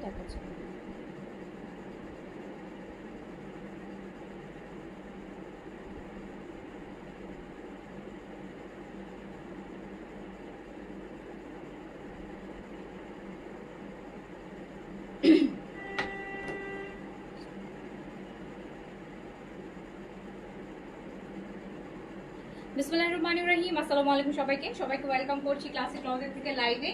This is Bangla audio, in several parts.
দেখাচ্ছে। বিসমিল্লাহির রহমানির রহিম। আসসালামু আলাইকুম সবাইকে ওয়েলকাম করছি ক্লাসিক ক্লজেট থেকে লাইভে।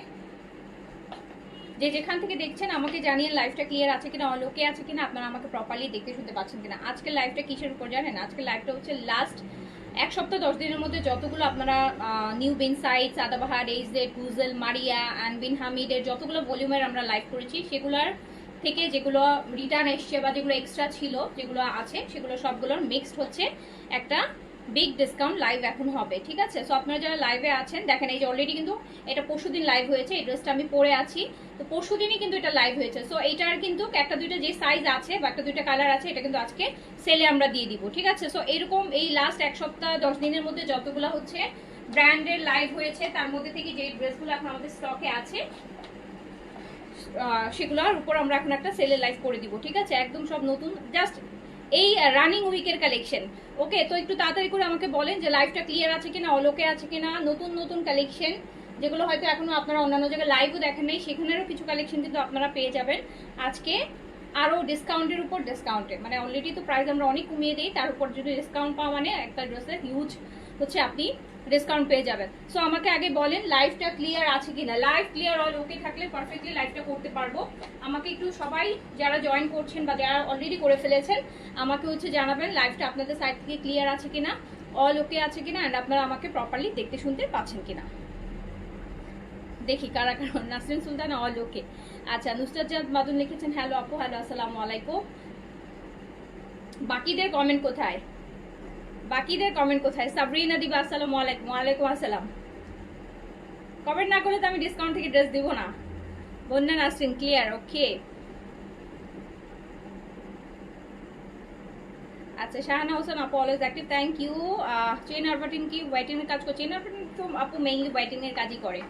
যে যেখান থেকে দেখছেন আমাকে জানিয়ে লাইভটা ক্লিয়ার আছে কিনা, অলোকে আছে কিনা, আপনারা আমাকে প্রপারলি দেখতে শুনতে পাচ্ছেন কিনা। আজকে লাইভটা কিসের উপর জানেন? আজকে লাইভটা হচ্ছে লাস্ট 1 সপ্তাহ 10 দিনের মধ্যে যতগুলো আপনারা নিউ বিন সাইড, সাদাবাহার, এইজেড, গুজেল, মারিয়া অ্যান্ড বিন হামিদের যতগুলো ভলিউমের আমরা লাইভ করেছি সেগুলোর থেকে যেগুলো রিটার্ন এসছে বা যেগুলো এক্সট্রা ছিল যেগুলো আছে সেগুলো সবগুলোর মিক্সড হচ্ছে একটা বিগ ডিসকাউন্ট লাইভ এখন হবে, ঠিক আছে? সো আপনারা যারা লাইভে আছেন দেখেন, এই যে অলরেডি কিন্তু এটা পরশুদিন লাইভ হয়েছে, এই ড্রেসটা আমি পরে আছি, তো পরশুদিনই কিন্তু এটা লাইভ হয়েছে। সো এইটার কিন্তু একটা দুইটা যে সাইজ আছে বা একটা দুইটা কালার আছে এটা কিন্তু আজকে সেলে আমরা দিয়ে দিব, ঠিক আছে? সো এরকম এই লাস্ট 1 সপ্তাহ 10 দিনের মধ্যে যতগুলো হচ্ছে ব্র্যান্ডের লাইভ হয়েছে তার মধ্যে থেকে যে ড্রেসগুলো এখন আমাদের স্টকে আছে সেগুলোর উপর আমরা এখন একটা সেলে লাইভ করে দিব, ঠিক আছে? একদম সব নতুন, জাস্ট এই রানিং উইকের কালেকশন। ওকে, তো একটু তাড়াতাড়ি করে আমাকে বলেন যে লাইভটা ক্লিয়ার আছে কিনা, অলোকে আছে কিনা। নতুন নতুন কালেকশন যেগুলো হয়তো এখনো আপনারা অন্যান্য জায়গায় লাইভও দেখেন নাই, সেখানেরও কিছু কালেকশন কিন্তু আপনারা পেয়ে যাবেন আজকে আরও ডিসকাউন্টের উপর ডিসকাউন্টে। মানে অলরেডি তো প্রাইস আমরা অনেক কমিয়ে দিই, তার উপর যদি ডিসকাউন্ট পাওয়া মানে একটা ড্রেসের হিউজ হচ্ছে আপনি ডিসকাউন্ট পেয়ে যাবেন। সো আমাকে আগে বলেন লাইভটা ক্লিয়ার আছে কিনা। লাইভ ক্লিয়ার অল ওকে থাকলে পারফেক্টলি লাইভটা করতে পারবো। আমাকে একটু সবাই যারা জয়েন করছেন বা যারা অলরেডি করে ফেলেছেন আমাকে হচ্ছে জানাবেন লাইভটা আপনাদের সাইড থেকে ক্লিয়ার আছে কিনা, অল ওকে আছে কিনা, অ্যান্ড আপনারা আমাকে প্রপারলি দেখতে শুনতে পাচ্ছেন কিনা। দেখি কারা কারা। নাসরিন সুলতান অল ওকে। আচ্ছা, নুসরাত জাহাদ মাদুন লিখেছেন হ্যালো আপু, হ্যালো আসসালামু আলাইকুম। বাকিদের কমেন্ট কোথায়? বাকিদের কমেন্ট কোথায়? সাবরিনা দিবা আসসালামু আলাইকুম। ওয়ালাইকুম আসসালাম। কমেন্ট না করলে তো আমি ডিসকাউন্ট থেকে ড্রেস দিব না। বন্যা নাসরিন ক্লিয়ার, ওকে। আচ্ছা, শাহানা হোসেন আপু অলওয়েজ অ্যাক্টিভ, থ্যাংক ইউ। চেন আরবাটিন কি হোয়াইটেনিং এর কাজ করে? চেন আরবাটিন তো আপু মেইনলি হোয়াইটেনিং এর কাজই করে।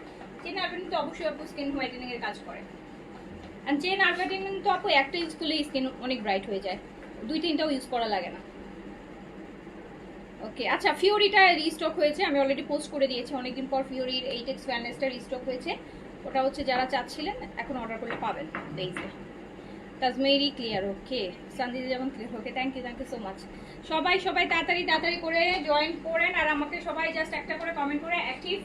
চেন আরবাটিন তো অবশ্যই আপু স্কিন হোয়াইটেনিং এর কাজ করে। আর চেন আরবাটিন তো আপু একটা ইউজ করলে স্কিন অনেক ব্রাইট হয়ে যায়, 2-3টাও ইউজ করা লাগে না। ওকে, আচ্ছা, ফিওরিটা রিস্টক হয়েছে, আমি অলরেডি পোস্ট করে দিয়েছি অনেকদিন পর। ফিওরির 8x ভ্যানেসটা রিস্টক হয়েছে, ওটা হচ্ছে যারা চাচ্ছিলেন এখন অর্ডার করলে পাবেন। দেখবে তাজমেরি ক্লিয়ার, ওকে। সানজিদা যেমন clear, okay, thank you so much. সবাই সবাই তাড়াতাড়ি করে জয়েন করেন আর আমাকে সবাই জাস্ট একটা করে কমেন্ট করে অ্যাক্টিভ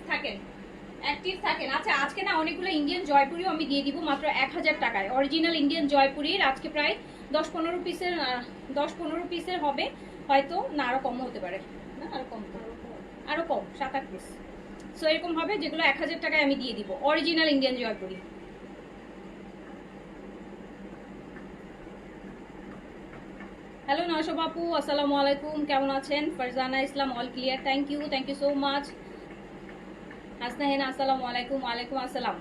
থাকেন। আচ্ছা, আজকে না অনেকগুলো ইন্ডিয়ান জয়পুরিও আমি দিয়ে দিব মাত্র 1000 টাকায়। অরিজিনাল ইন্ডিয়ান জয়পুরির আজকে প্রায় 10-15 পিসের হবে হয়তো, না আরো কম হতে পারে, না আরো কম 7-8 পিস। সো এরকম হবে যেগুলো 1000 টাকায় আমি দিয়ে দিব, অরিজিনাল ইন্ডিয়ান জয়পুরি। হ্যালো নয়শো বাপু, আসসালামু আলাইকুম, কেমন আছেন? Farzana Islam all clear, thank you so much. Hasna Hena আসসালামু আলাইকুম। ওয়ালাইকুম আসসালাম।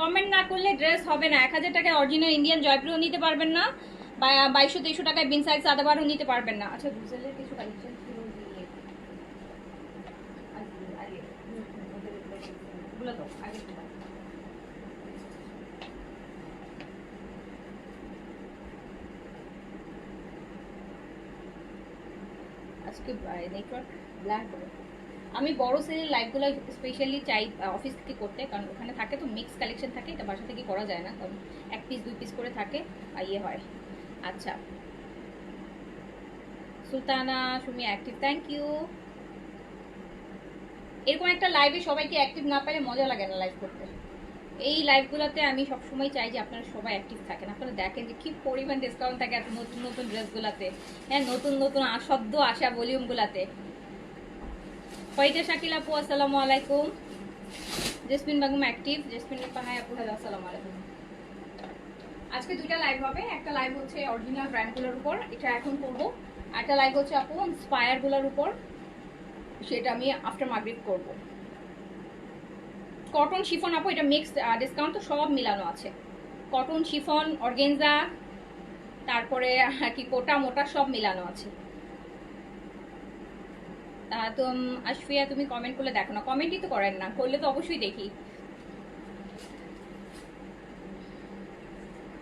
কমেন্ট না করলে ড্রেস হবে না। 1000 টাকায় অরিজিনাল ইন্ডিয়ান জয়পুরও নিতে পারবেন না, বা 2200-2300 টাকায় বিন সাইজ সাদাবারও নিতে পারবেন না। আচ্ছা, গুজেলের কিছু কালেকশন ছিল তো আগে আজকে নেটওয়ার্ক ব্ল্যাক করে। আমি বড় সেলের লাইভগুলো স্পেশালি চাই অফিস থেকে করতে, কারণ ওখানে থাকে তো মিক্স কালেকশন থাকে, এটা বাসা থেকে করা যায় না, কারণ 1 পিস 2 পিস করে থাকে ইয়ে হয়। আচ্ছা, Sultana Sumi active, thank you. এরকম একটা লাইভে সবাইকে অ্যাক্টিভ না পাইলে মজা লাগে না লাইভ করতে। এই লাইভগুলোতে আমি সবসময় চাই যে আপনারা সবাই অ্যাক্টিভ থাকেন, আপনারা দেখেন যে কি পরিমাণ ডিসকাউন্ট থাকে এত নতুন নতুন ড্রেসগুলোতে, হ্যাঁ, নতুন নতুন সদ্য আসা ভলিউমগুলোতে। ফরিদা শাকিল আপু আসসালামু আলাইকুম। জেসমিন বেগম অ্যাক্টিভ, জেসমিন পাহাই আপু হ্যালো আসসালামু আলাইকুম। আজকে 2টা লাইভ হবে, একটা লাইভ হচ্ছে অরিজিনাল ব্র্যান্ডগুলোর উপর, এটা এখন করবো। একটা লাইভ হচ্ছে আপু ইন্সপায়ারগুলোর উপর, সেটা আমি আফটার মাগরিব করব। কটন শিফন আপু এটা মিক্সড ডিসকাউন্ট তো সব মিলানো আছে, কটন শিফন অর্গেনজা তারপরে কি কোটা মোটা সব মিলানো আছে। তো আশফিয়া তুমি কমেন্ট করলে দেখো না, কমেন্টই তো করেন না, করলে তো অবশ্যই দেখি।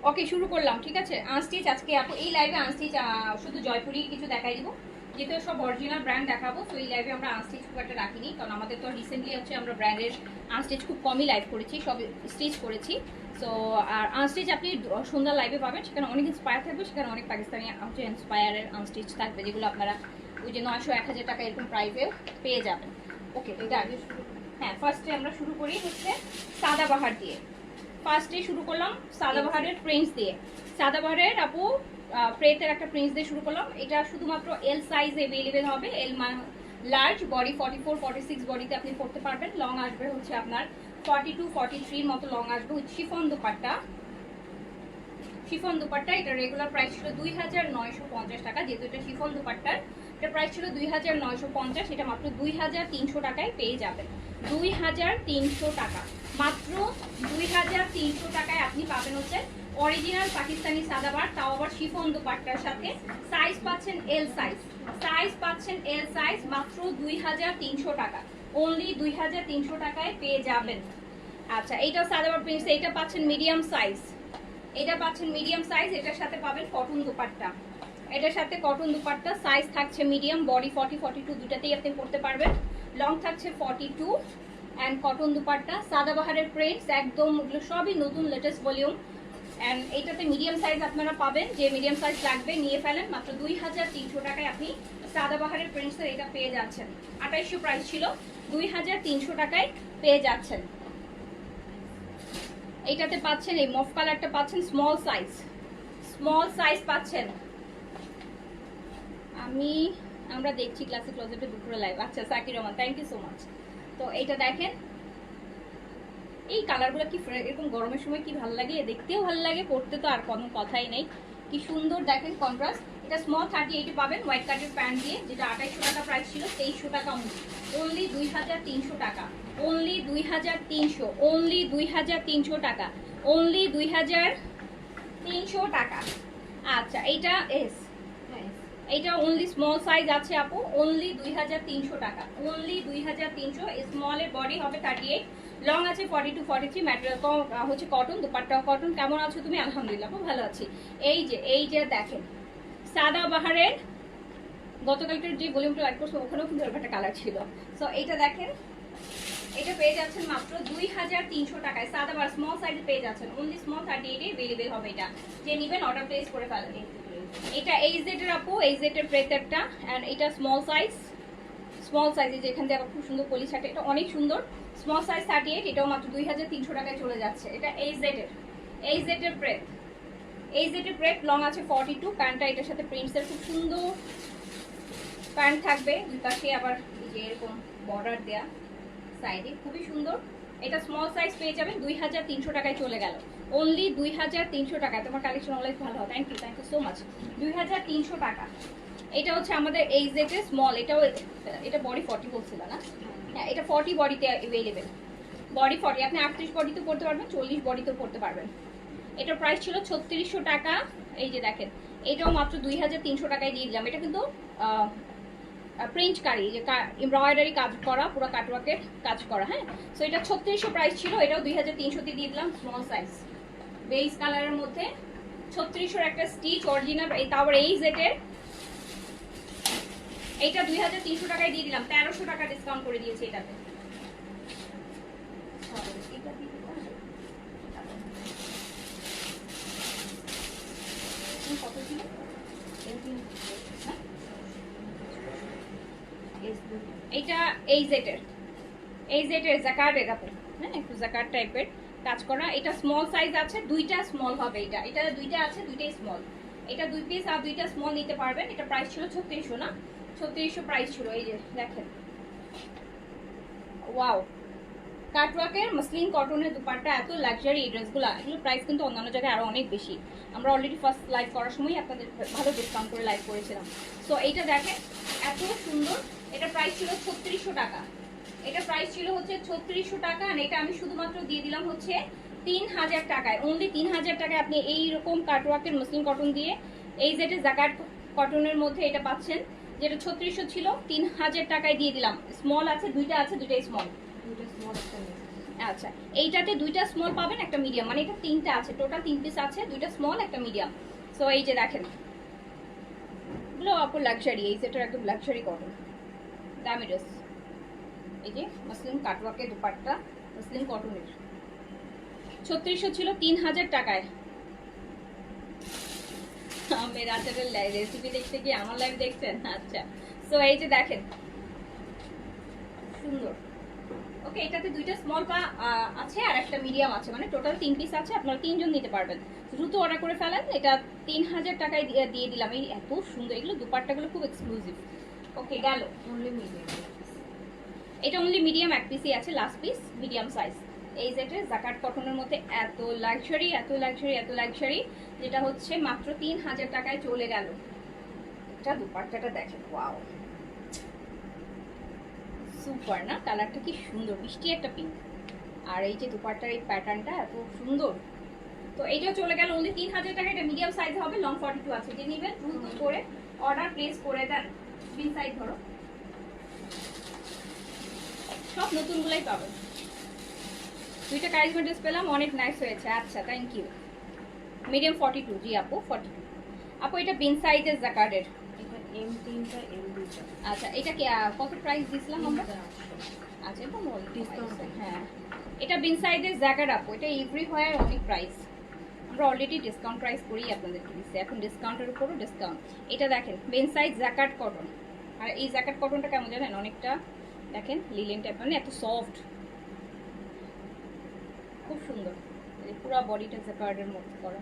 ওকে শুরু করলাম, ঠিক আছে। আনস্টিচ আজকে আপু এই লাইভে আনস্টিচ শুধু জয়পুরি কিছু দেখাই দিব, যেহেতু সব অরিজিনাল ব্র্যান্ড দেখাবো। তো এই লাইভে আমরা আনস্টিচ খুব একটা রাখিনি, কারণ আমাদের তো রিসেন্টলি হচ্ছে আমরা ব্র্যান্ডের আনস্টিচ খুব কমই লাইভ করেছি, সব স্টিচ করেছি। সো আর আনস্টিচ আপনি সুন্দর লাইভে পাবেন, সেখানে অনেক ইন্সপায়ার থাকবে, সেখানে অনেক পাকিস্তানি হচ্ছে ইন্সপায়ারের আনস্টিচ থাকবে, যেগুলো আপনারা ওই যে 900-1000 টাকা এরকম প্রাইসেও পেয়ে যাবেন। ওকে, এটা আগে শুরু, হ্যাঁ ফার্স্টে আমরা শুরু করি হচ্ছে সাদাবাহার দিয়ে। ফার্স্টে শুরু করলাম সাদাবাহারের প্রিন্টস দিয়ে। সাদাবাহারের আপু প্রেতের একটা প্রিন্টস দিয়ে শুরু করলাম। এটা শুধুমাত্র এল সাইজ অ্যাভেলেবেল হবে, এল লার্জ বডি 44-46 বডিতে আপনি পড়তে পারবেন। লং আসবে হচ্ছে আপনার 42-43 মতো লং আসবে। Chiffon dupatta, chiffon dupatta. এটা রেগুলার প্রাইস ছিল 2950 টাকা, যেহেতু এটা শিফন দুপাট্টার এটা প্রাইস ছিল 2950, এটা মাত্র 2300 টাকায় পেয়ে যাবেন। 2300 টাকা, মাত্র 2300 টাকায় আপনি পাবেন হচ্ছে অরিজিনাল পাকিস্তানি সাদাবাহার, তাও আবার শিফন দুপাট্টার সাথে। সাইজ পাচ্ছেন এল সাইজ, সাইজ পাচ্ছেন এল সাইজ, মাত্র 2300 টাকা, অনলি 2300 টাকায় পেয়ে যাবেন। আচ্ছা, এইটাও সাদাবাহার প্রিন্টস, এইটা পাচ্ছেন মিডিয়াম সাইজ, এটা পাচ্ছেন মিডিয়াম সাইজ। এটার সাথে পাবেন কটন দুপাট্টা, এটার সাথে কটন দুপাট্টা। সাইজ থাকছে মিডিয়াম, বডি 40-42 দুটাতেই আপনি পড়তে পারবেন। লং থাকছে 42 অ্যান্ড কটন দুপাট্টা। সাদাবাহারের প্রিন্টস একদম সবই নতুন লেটেস্ট ভলিউম। অ্যান্ড এইটাতে মিডিয়াম সাইজ আপনারা পাবেন, যে মিডিয়াম সাইজ লাগবে নিয়ে ফেলেন। মাত্র 2300 টাকায় আপনি সাদাবাহারের প্রিন্টসের এটা পেয়ে যাচ্ছেন। 2800 প্রাইস ছিল, 2300 টাকায় পেয়ে যাচ্ছেন। এইটাতে পাচ্ছেন এই মফ কালারটা পাচ্ছেন স্মল সাইজ, স্মল সাইজ পাচ্ছেন। আমরা দেখছি ক্লাসিক ক্লোজেটে দুপুরে লাইভ। আচ্ছা Sakir Rahman, thank you so much. তো এইটা দেখেন, এই কালারগুলো কি এরকম গরমের সময় কি ভালো লাগে, দেখতেও ভালো লাগে, পরতে তো আর কোনো কথাই নেই। কি সুন্দর দেখেন কন্ট্রাস্ট। এটা স্মল 38 পাবেন হোয়াইট কাটের প্যান্ট দিয়ে, যেটা 2800 টাকা প্রাইস ছিল, 2300 টাকা অনলি 2300 টাকা, অনলি 2300, অনলি 2300 টাকা, অনলি 2300 টাকা। আচ্ছা এইটা এস, এইটা অনলি স্মল সাইজ আছে আপু, অনলি 2300 টাকা, অনলি 2300। স্মলের বডি হবে 38, লং আছে 42-43, ম্যাটেরিয়াল হচ্ছে কটন, দুপাট্টাও কটন। কেমন আছো তুমি? আলহামদুলিল্লাহ খুব ভালো আছি। এই যে দেখেন সাদাবাহারের গতকালকের যে ভলিউমটা লাইক করছো ওখানেও কিন্তু এরকম একটা কালার ছিল। সো এইটা দেখেন, এটা পেয়ে যাচ্ছেন মাত্র 2300 টাকায়। সাদাবাহার স্মল সাইজে পেয়ে যাচ্ছেন, অনলি স্মল 38 অ্যাভেলেবেল হবে। এটা যে নেবেন অর্ডার প্লেস করে ফেলেন। এটা এইচজেড এর আপু, এইচজেড এর প্রেতারটা, এন্ড এটা স্মল সাইজ, স্মল সাইজে যেখান থেকে আবার খুব সুন্দর পলি ছাটে, এটা অনেক সুন্দর। স্মল সাইজ 38, এটাও মাত্র 2300 টাকায় চলে যাচ্ছে। এটা এইচজেড এর প্রেত, এইচজেড এর প্রেত। লং আছে 42, প্যান্টটা এটার সাথে প্রিন্টস এর খুব সুন্দর প্যান্ট থাকবে, দুই পাশে আবার এই যে এরকম বর্ডার দেয়া সাইডে, খুবই সুন্দর। এটা স্মল সাইজ পেয়ে যাবেন, 2300 টাকায় চলে গেল, অনলি 2300 টাকায়। তোমার কালেকশন অলওয়েজ ভালো হয়, থ্যাংক ইউ সো মাচ। 2300 টাকা। এটা হচ্ছে আমাদের এইচজেড এর স্মল, এটাও এটা বডি 40 বলছিল না? হ্যাঁ, এটা 40 বডিতে অ্যাভেলেবেল, বডি 40। আপনি 38 বডিতেও পড়তে পারবেন, 40 বডিতেও পড়তে পারবেন। এটার প্রাইস ছিল 3600 টাকা। এই যে দেখেন, এটাও মাত্র 2300 টাকায় দিয়ে দিলাম। এটা কিন্তু প্রিন্ট কারি, যে এমব্রয়ডারি কাজ করা, পুরো কাটওয়ার্কের কাজ করা। হ্যাঁ, সো এটা 3600 প্রাইস ছিল, এটাও 2300 দিয়ে দিলাম। স্মল সাইজ বেজ কালারের মধ্যে 3600 একটা স্টিচ অরিজিনাল। তারপর এইচজেড এর এইটা 2300 টাকায় দিয়ে দিলাম, 1300 টাকা ডিসকাউন্ট করে দিয়েছি এটাতে। কত ছিল? এইটা এইচজেড এর জাকার্ডের আপু, হ্যাঁ একটু জাকার্ড টাইপের কাজ করা। এটা স্মল সাইজ আছে, দুইটা স্মল হবে। এটা দুইটা আছে, দুইটাই স্মল। এটা 2 পিস আর দুইটা স্মল নিতে পারবেন। এটা প্রাইস ছিল 3600 না, 3600 প্রাইস ছিল। এই যে দেখেন, ওয়াও, কাটওয়ার্কের মসলিন কটনের দুপাট্টা, এত লাক্সারি এই ড্রেসগুলো। এগুলো প্রাইস কিন্তু অন্যান্য জায়গায় আরো অনেক বেশি। আমরা অলরেডি ফার্স্ট লাইভ করার সময় আপনাদের ভালো ডিসকাউন্ট করে লাইভ করেছিলাম। সো এইটা দেখেন এত সুন্দর। এটা প্রাইস ছিল 3600 টাকা, এটা প্রাইস ছিল হচ্ছে 3600 টাকা। আর এটা আমি শুধুমাত্র দিয়ে দিলাম হচ্ছে 3000 টাকায়, অনলি 3000 টাকায় আপনি এইরকম কাটওয়ার্কের মসলিন কটন দিয়ে এইচজেড এর জাকার্ড কটনের মধ্যে এটা পাচ্ছেন, যেটা 3600 ছিল, 3000 টাকায় দিয়ে দিলাম। স্মল আছে, দুইটা আছে, দুইটাই স্মল। আচ্ছা, এইটাতে দুইটা স্মল পাবেন, একটা মিডিয়াম, মানে এটা তিনটা আছে, টোটাল 3 পিস আছে, দুইটা স্মল একটা মিডিয়াম। সো এই যে দেখেন, এগুলো আপু লাক্সারি, এই সেটার একদম লাক্সারি কটন, দামি ড্রেস। এই যে মাসলিন কাটওয়ার্কের দুপাট্টা, মাসলিন কটনের। 3600 ছিল 3000 টাকায়। আমি রাতের রেসিপি দেখতে গিয়ে আমার লাইভ দেখছেন? আচ্ছা, সো এই যে দেখেন, সুন্দর। ওকে, এটাতে দুইটা স্মল পা আছে আর একটা মিডিয়াম আছে, মানে টোটাল 3 পিস আছে, আপনারা 3 জন নিতে পারবেন। দ্রুত অর্ডার করে ফেলেন। এটা 3000 টাকায় দিয়ে দিলাম। এই এত সুন্দর, এগুলো দুপাট্টাগুলো খুব এক্সক্লুসিভ। ওকে, গেল। অনলি মিডিয়াম, এটা অনলি মিডিয়াম এক পিসই আছে, লাস্ট পিস মিডিয়াম সাইজ। এই যেটা জাকার্ড কটনের মধ্যে এত লাক্সারি, এত লাক্সারি, এত লাক্সারি, যেটা হচ্ছে মাত্র 3000 টাকায় চলে গেল। এটা দুপাট্টাটা দেখেন, ওয়াও, সুপার না? কালারটা কি সুন্দর, মিষ্টি একটা পিঙ্ক। আর এই যে দুপাট্টার এই প্যাটার্নটা এত সুন্দর। তো এইটাও চলে গেল অনলি 3000 টাকা। এটা মিডিয়াম সাইজ হবে, লং 42 আছে। যে নিবেন দ্রুত করে অর্ডার প্লেস করে দেন। বিন সাইজ ধরো, সব নতুনগুলাই পাবেন। দুইটা কারিজমা ড্রেস পেলাম, অনেক নাইস হয়েছে। আচ্ছা, থ্যাংক ইউ। মিডিয়াম 42, জি আপু 42। আপু এটা বিন সাইজের জাকার্ডের। এটা এম 3টা এম 2টা। আচ্ছা, এটা কি কত প্রাইস দিছিলাম আমরা? আচ্ছা, এটা মোল ডিসকাউন্ট। হ্যাঁ, এটা বিন সাইজের জাকার্ড আপু। এটা এভরি হয় অনেক প্রাইস, আমরা অলরেডি ডিসকাউন্ট প্রাইস করেই আপনাদেরকে দিচ্ছি, এখন ডিসকাউন্টের উপরও ডিসকাউন্ট। এটা দেখেন, বিন সাইজ জাকার্ড কটন। আর এই জাকার্ড কটনটা কেমন জানেন? অনেকটা দেখেন লিলেন টাইপ, মানে এত সফট, খুব সুন্দর। এই পুরো বডিটা জাকার্ডের মধ্যে করা।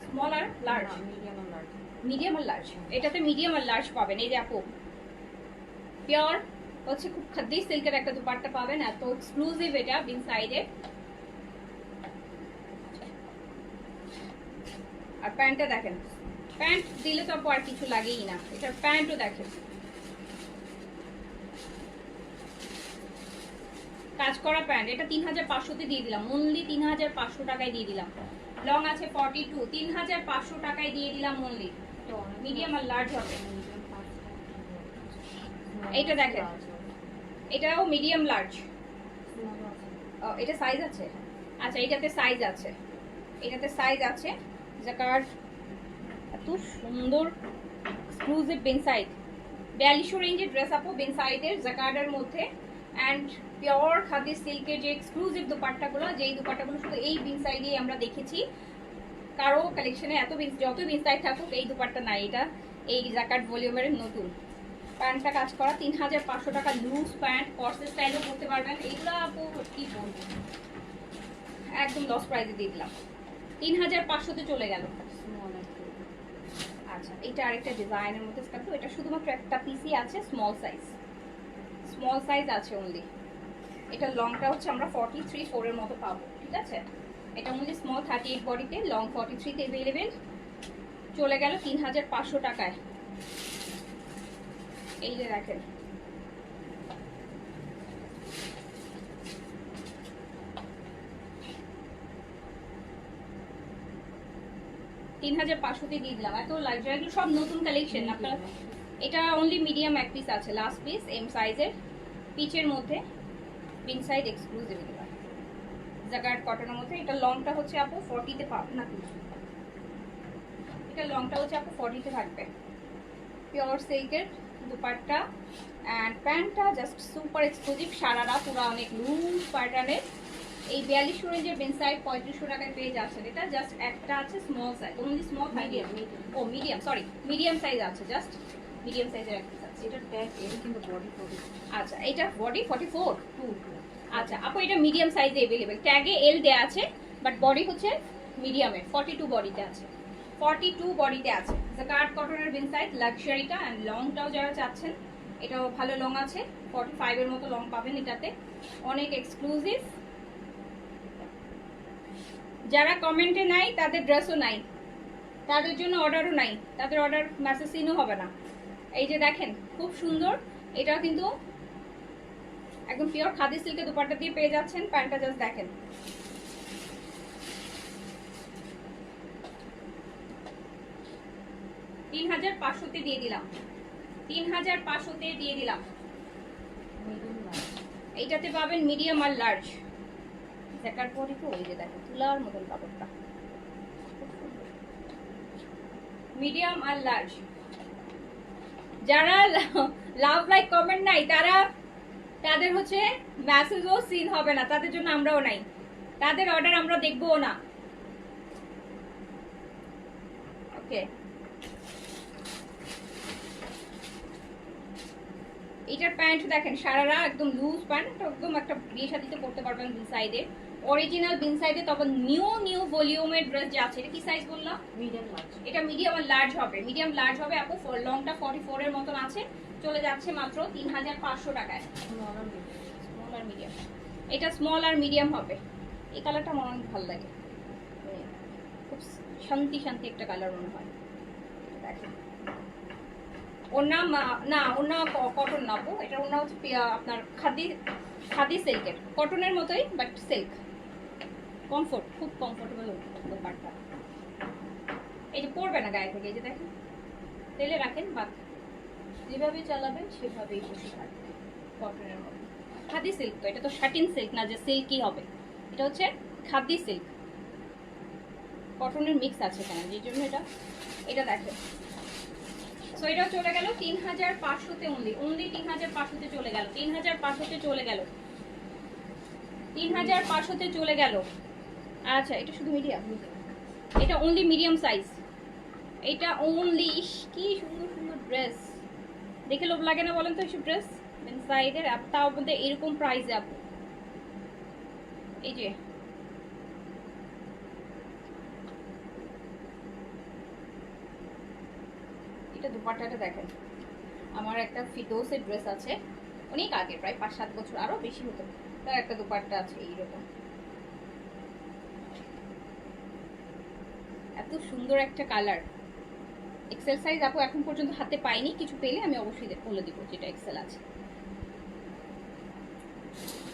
স্মল আর লার্জ, মিডিয়াম আর লার্জ। মিডিয়াম আর লার্জ। এটাতে মিডিয়াম আর লার্জ পাবেন। এই যে আপু পিওর হচ্ছে খুব খাদ্দি সিল্কের একটা দুপাট্টা পাবেন, এত এক্সক্লুসিভ এটা বিন সাইডে। আর প্যান্টটা দেখেন, প্যান্ট দিলে তো আর কিছু লাগেই না, এটার প্যান্টও দেখেন, কাজ করা প্যান্ট। এটা 3500-তে দিয়ে দিলাম, অনলি 3500 টাকায় দিয়ে দিলাম। লং আছে 42, 3500 টাকায় দিয়ে দিলাম অনলি। মিডিয়াম আর লার্জ হবে। এইটা দেখেন, এটাও মিডিয়াম লার্জ। এটা সাইজ আছে? আচ্ছা, এটাতে সাইজ আছে, এটাতে সাইজ আছে। জাকার্ড এত সুন্দর এক্সক্লুসিভ বিন সাইড, 4200 রেঞ্জের ড্রেস আপু বিন সাইডের জাকার্ডের মধ্যে। অ্যান্ড পিওর খাদি সিল্কের যে এক্সক্লুসিভ দুপাট্টাগুলো, যেই দুপাট্টাগুলো শুধু এই বিন সাইডেই আমরা দেখেছি, কারো কালেকশনে এত যত বিন সাইড থাকুক এই দুপাট্টা নাই। এটা এই জাকার্ড ভলিউমের নতুন। প্যান্টটা কাজ করা, 3500 টাকা লুজ প্যান্ট, কর্সেট স্টাইলও করতে পারবেন। এইগুলো আপু কি বলবো, একদম লস প্রাইসে দিয়ে দিলাম, 3500-তে চলে গেল। আচ্ছা, এটা আরেকটা ডিজাইনের মধ্যে স্কার্ট, এটা শুধুমাত্র একটা পিসই আছে, স্মল সাইজ, স্মল সাইজ আছে অনলি। এটা লংটা হচ্ছে আমরা 43-4 এর মতো পাবো, ঠিক আছে? এটা অনলি স্মল 38 বডিতে, লং 43-তে अवेलेबल। চলে গেল 3500 টাকায়। এই যে দেখেন, $3500-তে দিয়ে দিলাম। এত লাক্সারি, সব নতুন কালেকশন আপনারা। এটা অনলি মিডিয়াম এক পিস আছে, লাস্ট পিস এম সাইজের, পিচের মধ্যে, বিন সাইজ এক্সক্লুসিভ জাকার্ড কটনের মধ্যে। এটা লংটা হচ্ছে আপু 40-তে পাবেন না, এটা লংটা হচ্ছে আপু 40-তে থাকবে। পিওর সিল্কের দুপাট্টা অ্যান্ড প্যান্টটা জাস্ট সুপার এক্সক্লুসিভ, সারারা পুরো অনেক লুজ প্যাটার্নের। এই 4200 রেঞ্জের বিন সাইড 3500 টাকায় পেয়ে যাচ্ছেন। এটা জাস্ট একটা আছে small size, only small, medium, ও মিডিয়াম, সরি মিডিয়াম সাইজ আছে, জাস্ট মিডিয়াম সাইজের একটা আছে। এটা ট্যাগ এর কিন্তু বডি 40। আচ্ছা, এটা বডি 44। আচ্ছা আপু, এটা মিডিয়াম সাইজে अवेलेबल, ট্যাগে এল দেয়া আছে, বাট বডি হচ্ছে মিডিয়ামের, 42 বডিতে আছে, 42 বডিতে আছে। জাকার্ড কটনের বিন সাইজ, লাক্সারিটা অ্যান্ড লংটাও যারা চাচ্ছেন, এটাও ভালো লং আছে, 45 এর মতো লং পাবেন এটাতে, অনেক এক্সক্লুসিভ। যারা কমেন্টে নাই তাদের ড্রেসও নাই, তাদের জন্য অর্ডারও নাই, তাদের অর্ডার মেসেজ সিনও হবে না। এই যে দেখেন, খুব সুন্দর। এটাও কিন্তু একদম পিওর খাদি সিল্কের দুপাট্টা দিয়ে পেয়ে যাচ্ছেন। প্যান্টটা জাস্ট দেখেন, $3500-তে দিয়ে দিলাম, 3500-তে দিয়ে দিলাম। এইটাতে পাবেন মিডিয়াম আর লার্জ। দেখার পরে তো ওই যে দেখেন তুলার মতন কাপড়টা, মিডিয়াম আর লার্জ। যারা লাভ লাইক কমেন্ট নাই তাদের হচ্ছে মেসেজও সিন হবে না, তাদের জন্য আমরাও নাই, তাদের অর্ডার আমরা দেখবও না। ওকে, এটার প্যান্ট দেখেন সারারা একদম লুজ প্যান্ট, একদম একটা বিয়ে শাদিতে পড়তে পারবেন বিন সাইডে, অরিজিনাল বিন সাইডে। তখন নিউ ভলিউমের ড্রেস যে আছে, এটা কি সাইজ বললাম? Medium large. এটা মিডিয়াম আর লার্জ হবে, মিডিয়াম লার্জ হবে আপু। লংটা 44 এর মতন আছে, চলে যাচ্ছে মাত্র 3500 টাকায়। স্মল আর মিডিয়াম। স্মল আর মিডিয়াম, এটা স্মল আর মিডিয়াম হবে। এই কালারটা আমার অনেক ভালো লাগে, খুব শান্তি শান্তি একটা কালার মনে হয়। দেখেন ওনা না, ওনা কটন না আপু, এটা ওনা হচ্ছে আপনার খাদি সিল্কের, কটনের মতোই বাট সিল্ক, কমফোর্ট, খুব কমফোর্টেবল ব্যাপারটা। এই যে পরবে না গায়ে থেকে, এই যে দেখেন তেলে রাখেন বা যেভাবে চালাবেন সেভাবেই বসে থাকবে, কটনের মধ্যে। খাদি সিল্ক তো, এটা তো শাটিন সিল্ক না যে সিল্কই হবে, এটা হচ্ছে খাদি সিল্ক, কটনের মিক্স আছে এখানে, যেই জন্য এটা দেখেন। সো এটা চলে গেল 3500-তে, অনলি 3500-তে চলে গেল, 3500-তে চলে গেল, 3500-তে চলে গেল। আচ্ছা, এটা শুধু মিডিয়াম, এটা অনলি মিডিয়াম সাইজ, এটা অনলি। কি সুন্দর সুন্দর ড্রেস, দেখে লোভ লাগে না বলেন তো এইসব ড্রেস সাইডের, তাও বলতে এরকম প্রাইসে আপু। এই যে এটা দুপাট্টাটা দেখেন, আমার একটা ফিদোসের ড্রেস আছে অনেক আগে, প্রায় 5-7 বছর আরো বেশি হতো, তার একটা দুপাট্টা আছে এইরকম, এত সুন্দর একটা কালার। এক্সেল সাইজ আপু এখন পর্যন্ত হাতে পাইনি, কিছু পেলে আমি অবশ্যই বলে দিব যেটা এক্সেল আছে।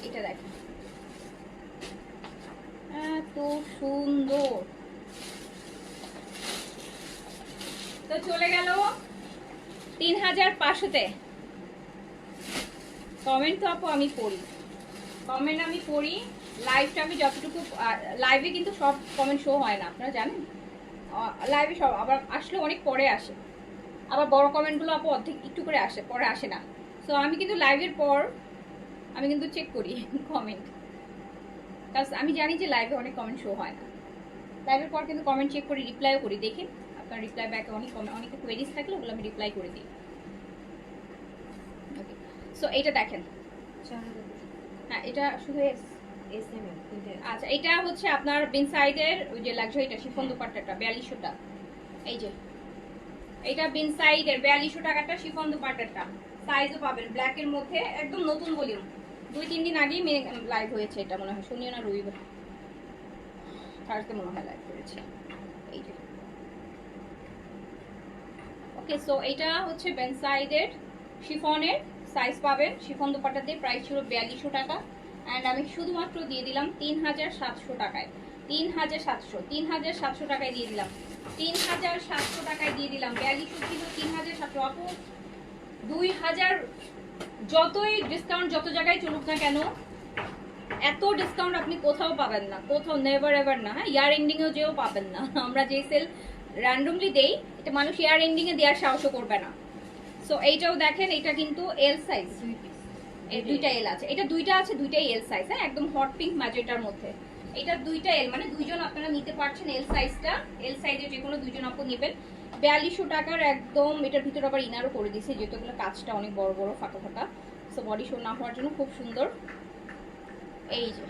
এটা দেখেন এত সুন্দর। তো চলে গেল 3500-তে। কমেন্ট তো আপু আমি পড়ি, কমেন্ট আমি পড়ি, লাইভটা আমি যতটুকু, লাইভে কিন্তু সব কমেন্ট শো হয় না, আপনারা জানেন, লাইভে সব আবার আসলে অনেক পরে আসে, আবার বড় কমেন্টগুলো আপু অর্ধেক একটু করে আসে, পরে আসে না। সো আমি কিন্তু লাইভের পর আমি কিন্তু চেক করি কমেন্ট, কারণ আমি জানি যে লাইভে অনেক কমেন্ট শো হয় না, লাইভের পর কিন্তু কমেন্ট চেক করি, রিপ্লাইও করি, দেখি আপনার রিপ্লাই ব্যাকে অনেক কোয়েরিজ থাকলে ওগুলো আমি রিপ্লাই করে দিই। ওকে, সো এইটা দেখেন, হ্যাঁ এটা শুধু আচ্ছা, এটা হচ্ছে আপনার বিন সাইডের ওই যে লাক্সারিটা শিফন দুপাট্টাটা 4200 টাকা। এই যে এটা বিন সাইডের 4200 টাকাটা শিফন দুপাট্টাটা, সাইজও পাবেন ব্ল্যাক এর মধ্যে, একদম নতুন ভলিউম, 2-3 দিন আগেই লাইভ হয়েছে, এটা মনে হয় শনি না রবিবার, থার্সডে মনে হয় লাইভ করেছে। এই যে ওকে, সো এটা হচ্ছে বিন সাইডের শিফনের, সাইজ পাবেন, শিফন দুপাট্টাতে প্রাইস ছিল 4200 টাকা, অ্যান্ড আমি শুধুমাত্র দিয়ে দিলাম 3700 টাকায়, 3700 টাকায় দিয়ে দিলাম, 3700 টাকায় দিয়ে দিলাম। 4200 ছিল, 3700 আপু, 2000 যতই ডিসকাউন্ট যত জায়গায় চলুক না কেন, এত ডিসকাউন্ট আপনি কোথাও পাবেন না, কোথাও নেভার এভার না। হ্যাঁ, ইয়ার এন্ডিংয়েও যেও পাবেন না, আমরা যে সেল র্যান্ডমলি দেই, এটা মানুষ ইয়ার এন্ডিংয়ে দেওয়ার সাহসও করবে না। সো এইটাও দেখেন, এটা কিন্তু এল সাইজ, এই দুইটা এল আছে, এটা দুইটা আছে, দুইটাই এল সাইজ, হ্যাঁ একদম হট পিঙ্ক ম্যাজেন্টার মধ্যে, এটা দুইটা এল, মানে দুইজন আপনারা নিতে পারছেন এল সাইজটা, এল সাইজের যে কোনো দুইজন আপু নেবেন। 4200 টাকার একদম, এটার ভিতরে আবার ইনারও করে দিয়েছে, যেহেতু এগুলো কাজটা অনেক বড় বড় ফাঁকা ফাঁকা, সো বডি শো না হওয়ার জন্য খুব সুন্দর। এই যে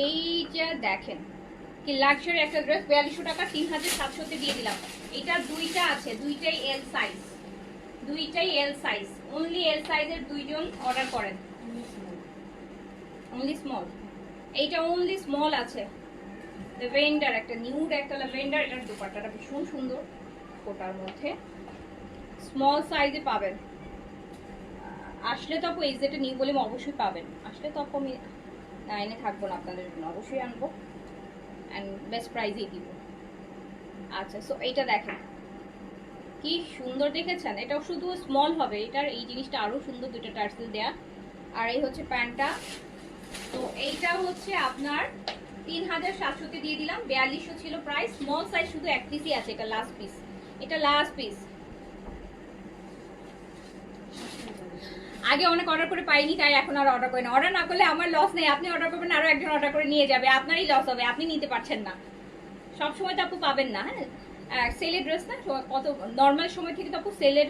এইটা দেখেন কি লাক্সারি একটা ড্রেস, 4200 টাকা 3700-তে দিয়ে দিলাম। এটা দুইটা আছে, দুইটাই এল সাইজ, দুইটাই এল সাইজ, অনলি এল সাইজের দুইজন অর্ডার করেন, অনলি স্মল, এইটা অনলি স্মল আছে। ল্যাভেন্ডার, একটা নিউড একটা ল্যাভেন্ডার, এটার দুপাট্টাটা ভীষণ সুন্দর, কোটার মধ্যে স্মল সাইজে পাবেন। আসলে তো আপু এই যেটা নিউ বলে অবশ্যই পাবেন, আসলে তো আপু আমি এনে থাকবো না আপনাদের জন্য, অবশ্যই আনবো অ্যান্ড বেস্ট প্রাইজেই দিব। আচ্ছা, সো এইটা দেখেন কি কি সুন্দর দেখেছেন, এটাও শুধু স্মল হবে, এটার এই জিনিসটা আরো সুন্দর, দুটো টার্সেল দেয়া। আর এই হচ্ছে প্যান্টটা। তো এইটা হচ্ছে আপনার 3700 দিয়ে দিলাম, 4200 ছিল প্রাইস। স্মল সাইজ শুধু এক পিসই আছে, এটা লাস্ট পিস, এটা লাস্ট পিস। আগে অনেক অর্ডার করে পাইনি, তাই এখন আর অর্ডার করি না। অর্ডার না করলে আমার লস নেই, আপনি অর্ডার করবেন, আরো একজন অর্ডার করে নিয়ে যাবে, আপনারই লস হবে, আপনি নিতে পারছেন না। সব সময় তো আপু পাবেন না। হ্যাঁ, সেলের ড্রেস না, কত নর্মাল সময় থেকে তো আপু সেলের,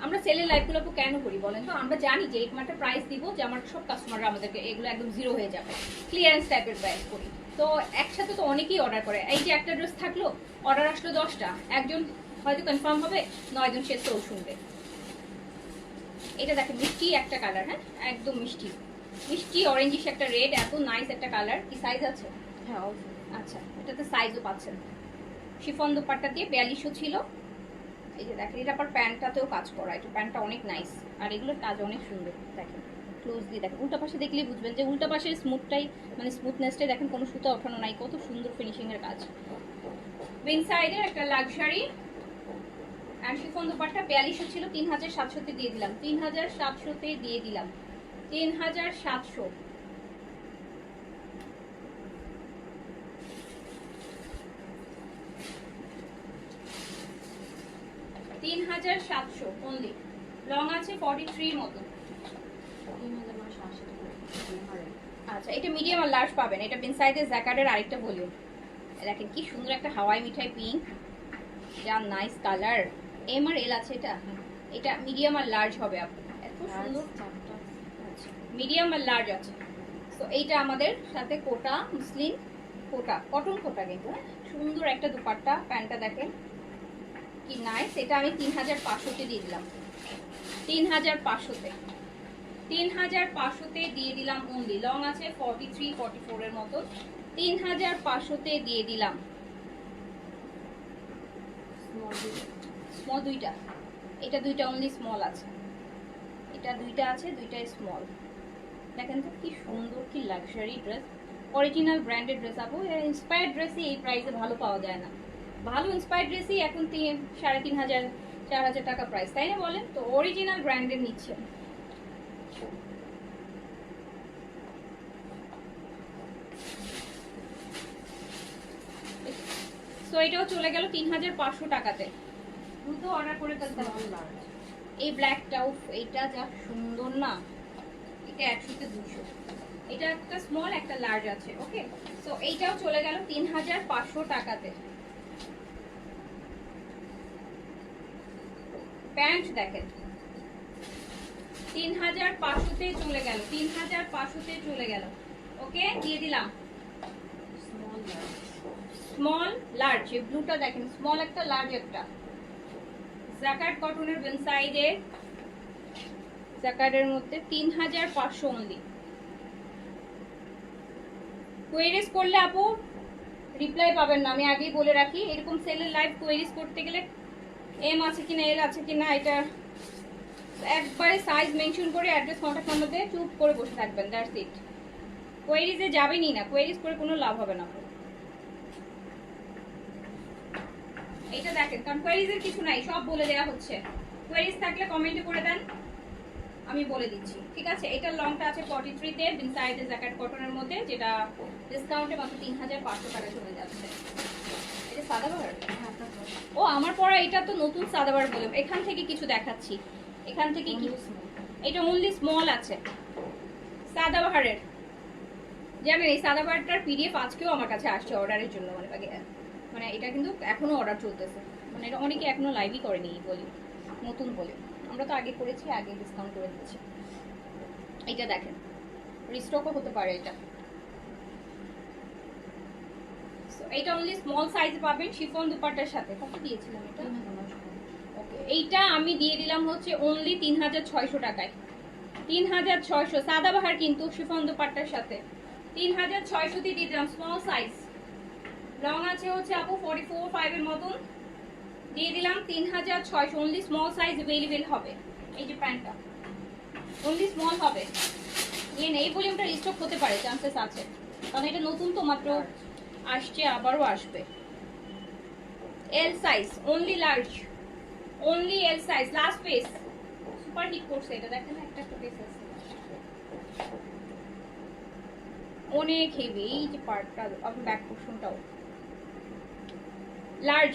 আমরা সেলের লাইভগুলো আপু কেন করি বলেন তো? আমরা জানি যে এরকম একটা প্রাইস দিব যে আমার সব কাস্টমাররা আমাদেরকে এগুলো একদম জিরো হয়ে যাবে, ক্লিয়ারেন্স টাইপের প্রাইস করি। তো একসাথে তো অনেকেই অর্ডার করে। এই যে একটা ড্রেস থাকলো, অর্ডার আসলো 10টা, একজন হয়তো কনফার্ম হবে, 9জন সে তো শুনবে। এটা দেখেন মিষ্টি একটা কালার, হ্যাঁ একদম মিষ্টি মিষ্টি অরেঞ্জিশ একটা রেড, এত নাইস একটা কালার। কি সাইজ আছে? হ্যাঁ আচ্ছা, এটাতে সাইজও পাচ্ছেন। শিফন দুপাট্টা দিয়ে 4200 ছিল। এই যে দেখেন, এটা আবার প্যান্টটাতেও কাজ করা, এটা প্যান্টটা অনেক নাইস, আর এগুলোর কাজ অনেক সুন্দর। দেখেন ক্লোজ দিয়ে দেখেন, উল্টা পাশে দেখলেই বুঝবেন যে উল্টা পাশের স্মুথটাই, মানে স্মুথনেসটাই দেখেন, কোনো সুতা ওঠানো নাই, কত সুন্দর ফিনিশিং এর কাজ। উইং সাইডের একটা লাক্সারি আর শিফন দুপাট্টা 4200 ছিল, 3700 দিয়ে দিলাম, 3700 দিয়ে দিলাম, 3700। 3700 অনলি। লং আছে 43 মতো। 3980 টাকা। আচ্ছা, এটা মিডিয়াম আর লার্জ পাবেন। এটা বিন সাইজের জ্যাকেটের আরেকটা ভলিউম। দেখেন কি সুন্দর একটা হাওয়াই মিঠাই পিঙ্ক, যা নাইস কালার। এম আর এল আছে এটা, এটা মিডিয়াম আর লার্জ হবে আপনার, এত সুন্দর। আচ্ছা, মিডিয়াম আর লার্জ আছে। তো এইটা আমাদের সাথে কোটা, মুসলিম কোটা, কটন কোটা কিন্তু, হ্যাঁ সুন্দর একটা দুপাট্টা। প্যান্টটা দেখেন কি নাইস। এটা আমি 3500 দিয়ে দিলাম, 3500 3500 দিয়ে দিলাম অনলি। লং আছে 43 44 এর মতো, 3500 দিয়ে দিলাম। স্মল দুইটা, এটা দুইটা অনলি স্মল আছে, এটা দুইটা আছে, দুইটাই স্মল। দেখেন তো কি সুন্দর, কি luxury dress, original branded dress. আপু ইন্সপায়ার্ড ড্রেসই এই প্রাইসে ভালো পাওয়া যায় না। ভালো ইন্সপায়ার্ড ড্রেসই এখন 3500 4000 টাকা প্রাইস, তাই না বলেন? তো অরিজিনাল ব্র্যান্ডের নিচ্ছেন। তো এটাও চলে গেল 3500 টাকাতে। দ্রুত অর্ডার করে ফেলতে হবে। এই ব্ল্যাকটাও, এইটা যা সুন্দর না, এটা 100 তে 200। এটা একটা স্মল একটা লার্জ আছে, ওকে। সো এইটাও চলে গেল 3500 টাকাতে। প্যান্ট দেখেন 3500 তে চলে গেল, 3500 তে চলে গেল, ওকে দিয়ে দিলাম। স্মল লার্জ, এই ব্লুটা দেখেন, স্মল একটা লার্জ একটা জ্যাকেট কটনের বেন সাইডে, জ্যাকেটের মধ্যে 3500 অনলি। কোয়েরিজ করলে আপু রিপ্লাই পাবেন না, আমি আগেই বলে রাখি। এরকম সেলের লাইভ কোয়েরিজ করতে গেলে এম আছে কিনা, এল আছে কিনা, এটা একবারে সাইজ মেনশন করে অ্যাড্রেস কন্ট্যাক্ট নাম্বার দিয়ে চুপ করে বসে থাকবেন, দ্যাটস ইট। কোয়েরিজে যাবেনই না, কোয়েরিজ করে কোনো লাভ হবে না। এটা দেখেন, কারণ কোয়েরিজের কিছু নাই, সব বলে দেওয়া হচ্ছে। কোয়েরিজ থাকলে কমেন্টে করে দেন, আমি বলে দিচ্ছি, ঠিক আছে। এটার লংটা আছে 43 তে, বিন সাইডের জ্যাকেট কটনের মধ্যে, যেটা ডিসকাউন্টে মাত্র 3500 টাকা চলে যাচ্ছে। এটা সাদাবাহার, ও আমার পরা এটা তো নতুন সাদাবাহার বললাম। এখান থেকে কিছু দেখাচ্ছি, এখান থেকে কি, এটা অনলি স্মল আছে সাদাবাহারের। জানেন এই সাদাবাহারটার পিডিএফ আজকেও আমার কাছে আসছে অর্ডারের জন্য, মানে এটা কিন্তু এখনো অর্ডার চলতেছে, মানে এটা অনেকে এখনো লাইভই করেনি বলি, নতুন বলে। আমরা তো আগে করেছি, আগে ডিসকাউন্ট করে দিচ্ছি। এটা দেখেন, রিস্টকও হতে পারে এটা। এটা অনলি স্মল সাইজ পাবেন, শিফন দুপাট্টার সাথে। কত দিয়েছিলাম এটা? ওকে, এইটা আমি দিয়ে দিলাম হচ্ছে অনলি 3600 টাকায়। 3600 সাদাবাহার কিন্তু শিফন দুপাট্টার সাথে 3600 দিয়ে দিলাম, স্মল সাইজ। লং আছে হচ্ছে আপু 44-5 এর মতন, দিয়ে দিলাম 3600 অনলি। স্মল সাইজ अवेलेबल হবে। এই যে প্যান্টটা অনলি স্মল হবে, এই ভলিউমটা রিস্টক হতে পারে, চান্সেস আছে, কারণ এটা নতুন তো মাত্র আসছে, আবারও আসবে। L size only large, only L size, last piece. Super hit করছে এটা, দেখেন একটা একটা পিস আছে, অনেক হেভি। এই যে পার্টটা আপনার ব্যাক পোর্শনটাও লার্জ,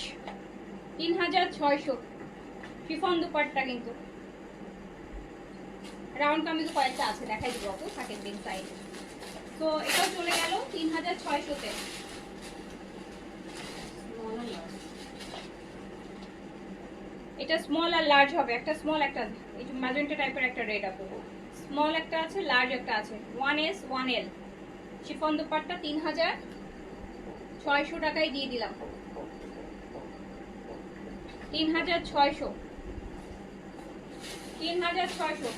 3600 শিফন দুপাট্টা। কিন্তু রাউন্ড কামিজ কয়েকটা আছে, দেখাই দিব আপু, থাকেন বিন সাইড। তো এটাও চলে গেল 3600-তে। স্মল আর লার্জ। এটা স্মল আর লার্জ হবে, একটা স্মল একটা এই যে ম্যাজেন্টা টাইপের একটা রেড আপু, স্মল একটা আছে, লার্জ একটা আছে, 1S 1L শিফন দুপাট্টা 3600 টাকায় দিয়ে দিলাম। 3600, 3600।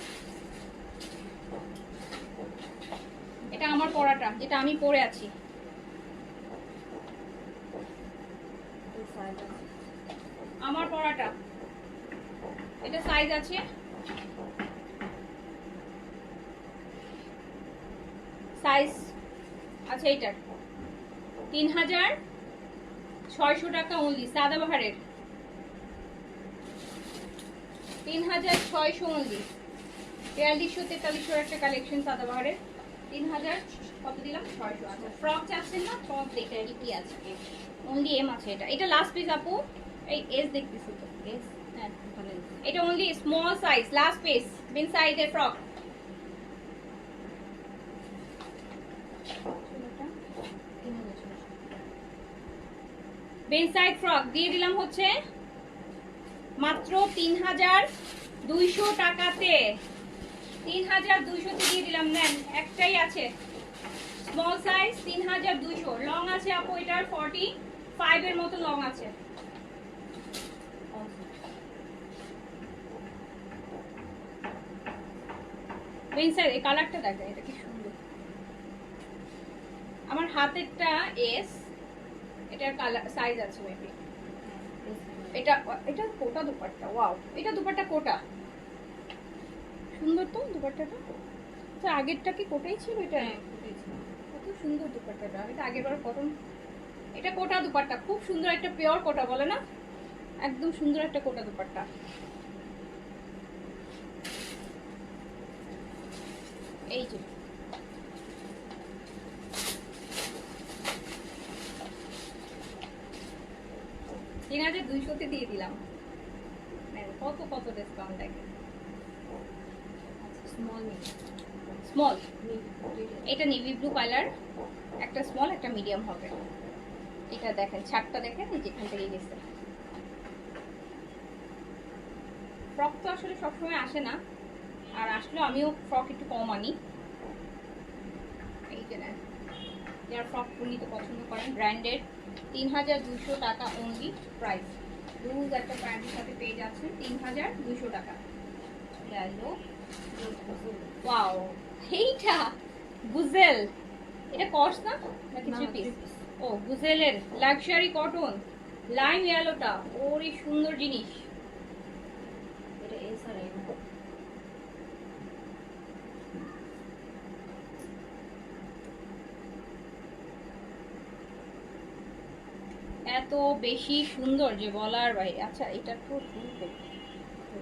এটা আমার পরাটা, যেটা আমি পরে আছি। এই সাইজ আছে। আমার পরাটা, এটা সাইজ আছে, সাইজ আছে এইটার 3600 টাকা অনলি, সাদাবাহারের 3600 অনলি। 4200-4300 একটা কালেকশন সাদাবাহারের, 3000 কত দিলাম, 600। আচ্ছা ফ্রক চাচ্ছেন না, ফ্রক দেখে কি আছে, অনলি এম আছে। এটা এটা লাস্ট পিস আপু, এই এস দেখতেছি তো, এস হ্যাঁ ওখানে এটা only small size, last piece, বিন সাইজের ফ্রক। বিন সাইড ফ্রক দিয়ে দিলাম হচ্ছে মাত্র 3200 টাকাতে। 3200-তে দিয়ে দিলাম, নেন একটাই আছে স্মল সাইজ, 3200। লং আছে আপু এটার 45 এর মতো লং আছে। বিন সাইড এই কালারটা দেখেন, এটা কি সুন্দর। আমার হাতেরটা এস, এটার কালার সাইজ আছে মেবি। এটা এটা কোটা দুপাট্টা, ওয়াও এটা দুপাট্টা কোটা, সুন্দর তো দুপাট্টাটা। আচ্ছা আগেরটা কি কোটাই ছিল? এটা কত সুন্দর দুপাট্টাটা, এটা আগের বার কটন। এটা কোটা দুপাট্টা, খুব সুন্দর একটা পিওর কোটা বলে না, একদম সুন্দর একটা কোটা দুপাট্টা। এই যে 3200-তে দিয়ে দিলাম, কত কত ডিসকাউন্ট দেখেন। স্মল নি স্মল, এটা নেভি ব্লু কালার, একটা স্মল একটা মিডিয়াম হবে। এটা দেখেন ছাপটা দেখেন, এই যেখান থেকে গেছে। ফ্রক তো আসলে সবসময় আসে না, আর আসলেও আমিও ফ্রক একটু কম আনি। এই যে নেন, যারা ফ্রক নিতে পছন্দ করেন, ব্র্যান্ডেড 3200 টাকা অনলি প্রাইস। লুজ একটা প্যান্টের সাথে পেয়ে যাচ্ছেন 3200 টাকা। গেল ওয়াও, এইটা গুজেল, এটা কস্ট না নাকি 3 পিস? ও গুজেলের লাক্সারি কটন লাইম ইয়েলোটা, ওরে সুন্দর জিনিস। এটা এস আর এম। এত বেশি সুন্দর যে বলার বাইরে। আচ্ছা এটা তো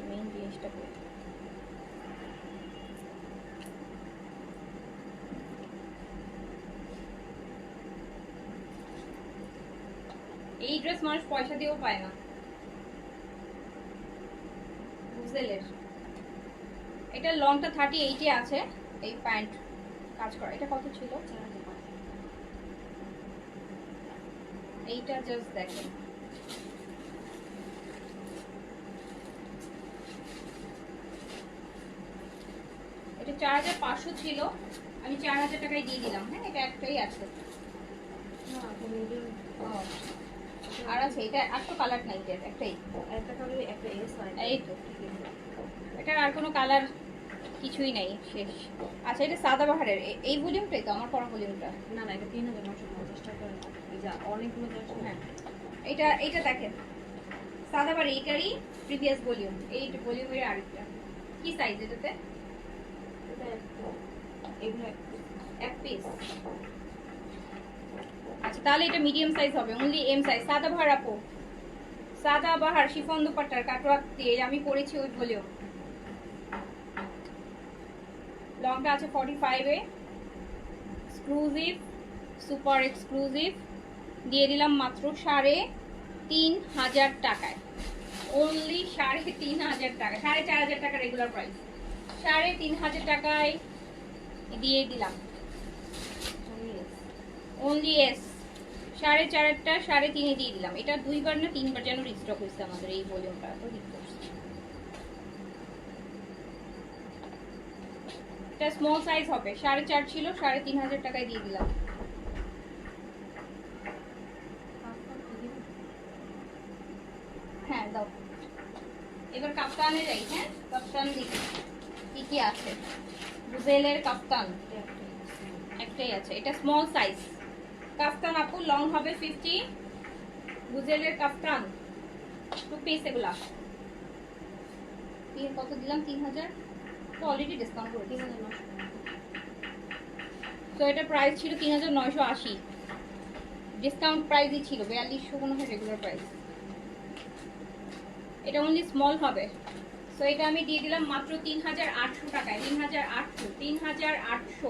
মেইন জিনিসটা করি, এই ড্রেস মানুষ পয়সা দিয়েও পায় না। গুজেলের এটা লংটা 38-এ আছে, এই প্যান্ট কাজ করা। এটা কত ছিল? এইটা জাস্ট দেখেন, এটা 4500 ছিল, আমি 4000 টাকায় দিয়ে দিলাম। হ্যাঁ এটা একটাই আছে, না মিডিয়াম। আর আছে এটা আর তো কালার নাই, এটা একটাই। একটা কালার, একটা এস আর এই তো, এটা আর কোনো কালার কিছুই নাই, শেষ। আচ্ছা এটা সাদাবাহারের এই ভলিউমটাই তো আমার পরা ভলিউমটা? না না, এটা 3950 টাকা। এই যে অনেকগুলো দেখো। হ্যাঁ এইটা দেখেন সাদাবাহার, এইটারই প্রিভিয়াস ভলিউম, এই ভলিউমের আরেকটা। কি সাইজ এটাতে? এটা এগুলো এক পিস। আচ্ছা তাহলে এটা মিডিয়াম সাইজ হবে, অনলি এম সাইজ। সাদাবাহার আপু, সাদা বাহার শিফন দুপাট্টার কাটওয়ার্ক দিয়ে আমি পরেছি ওই বলেও। লংটা আছে 45 এ, এক্সক্লুসিভ, সুপার এক্সক্লুসিভ। দিয়ে দিলাম মাত্র 3,500 টাকায়, অনলি 3,500 টাকা, 4,500 টাকা রেগুলার প্রাইস, 3,500 টাকায় দিয়ে দিলাম। অনলি এস 4.5টা 3.5 দিয়ে দিলাম। এটা 2বার না 3বার যেন রিস্টক হয়েছে আমাদের এই ভলিউমটা, তো হিট করছে। এটা স্মল সাইজ হবে, 4.5 ছিল, 3,500 টাকায় দিয়ে দিলাম। হ্যাঁ দাও। এবার কাফতানে যাই। হ্যাঁ কাফতান দেখি কি কি আছে। বুজেলের কাফতান একটাই আছে, এটা স্মল সাইজ কাফতান আপু, লং হবে 50। বুজেলের কাফতান 2 পিস এগুলা। কত দিলাম? 3,000, তো অলরেডি ডিসকাউন্ট করে দিলাম। তো এটা প্রাইস ছিল 3,980, ডিসকাউন্ট প্রাইসই ছিল 4200 মনে হয় রেগুলার প্রাইস। এটা অনলি স্মল হবে, সো এটা আমি দিয়ে দিলাম মাত্র 3,800 টাকায়। 3,800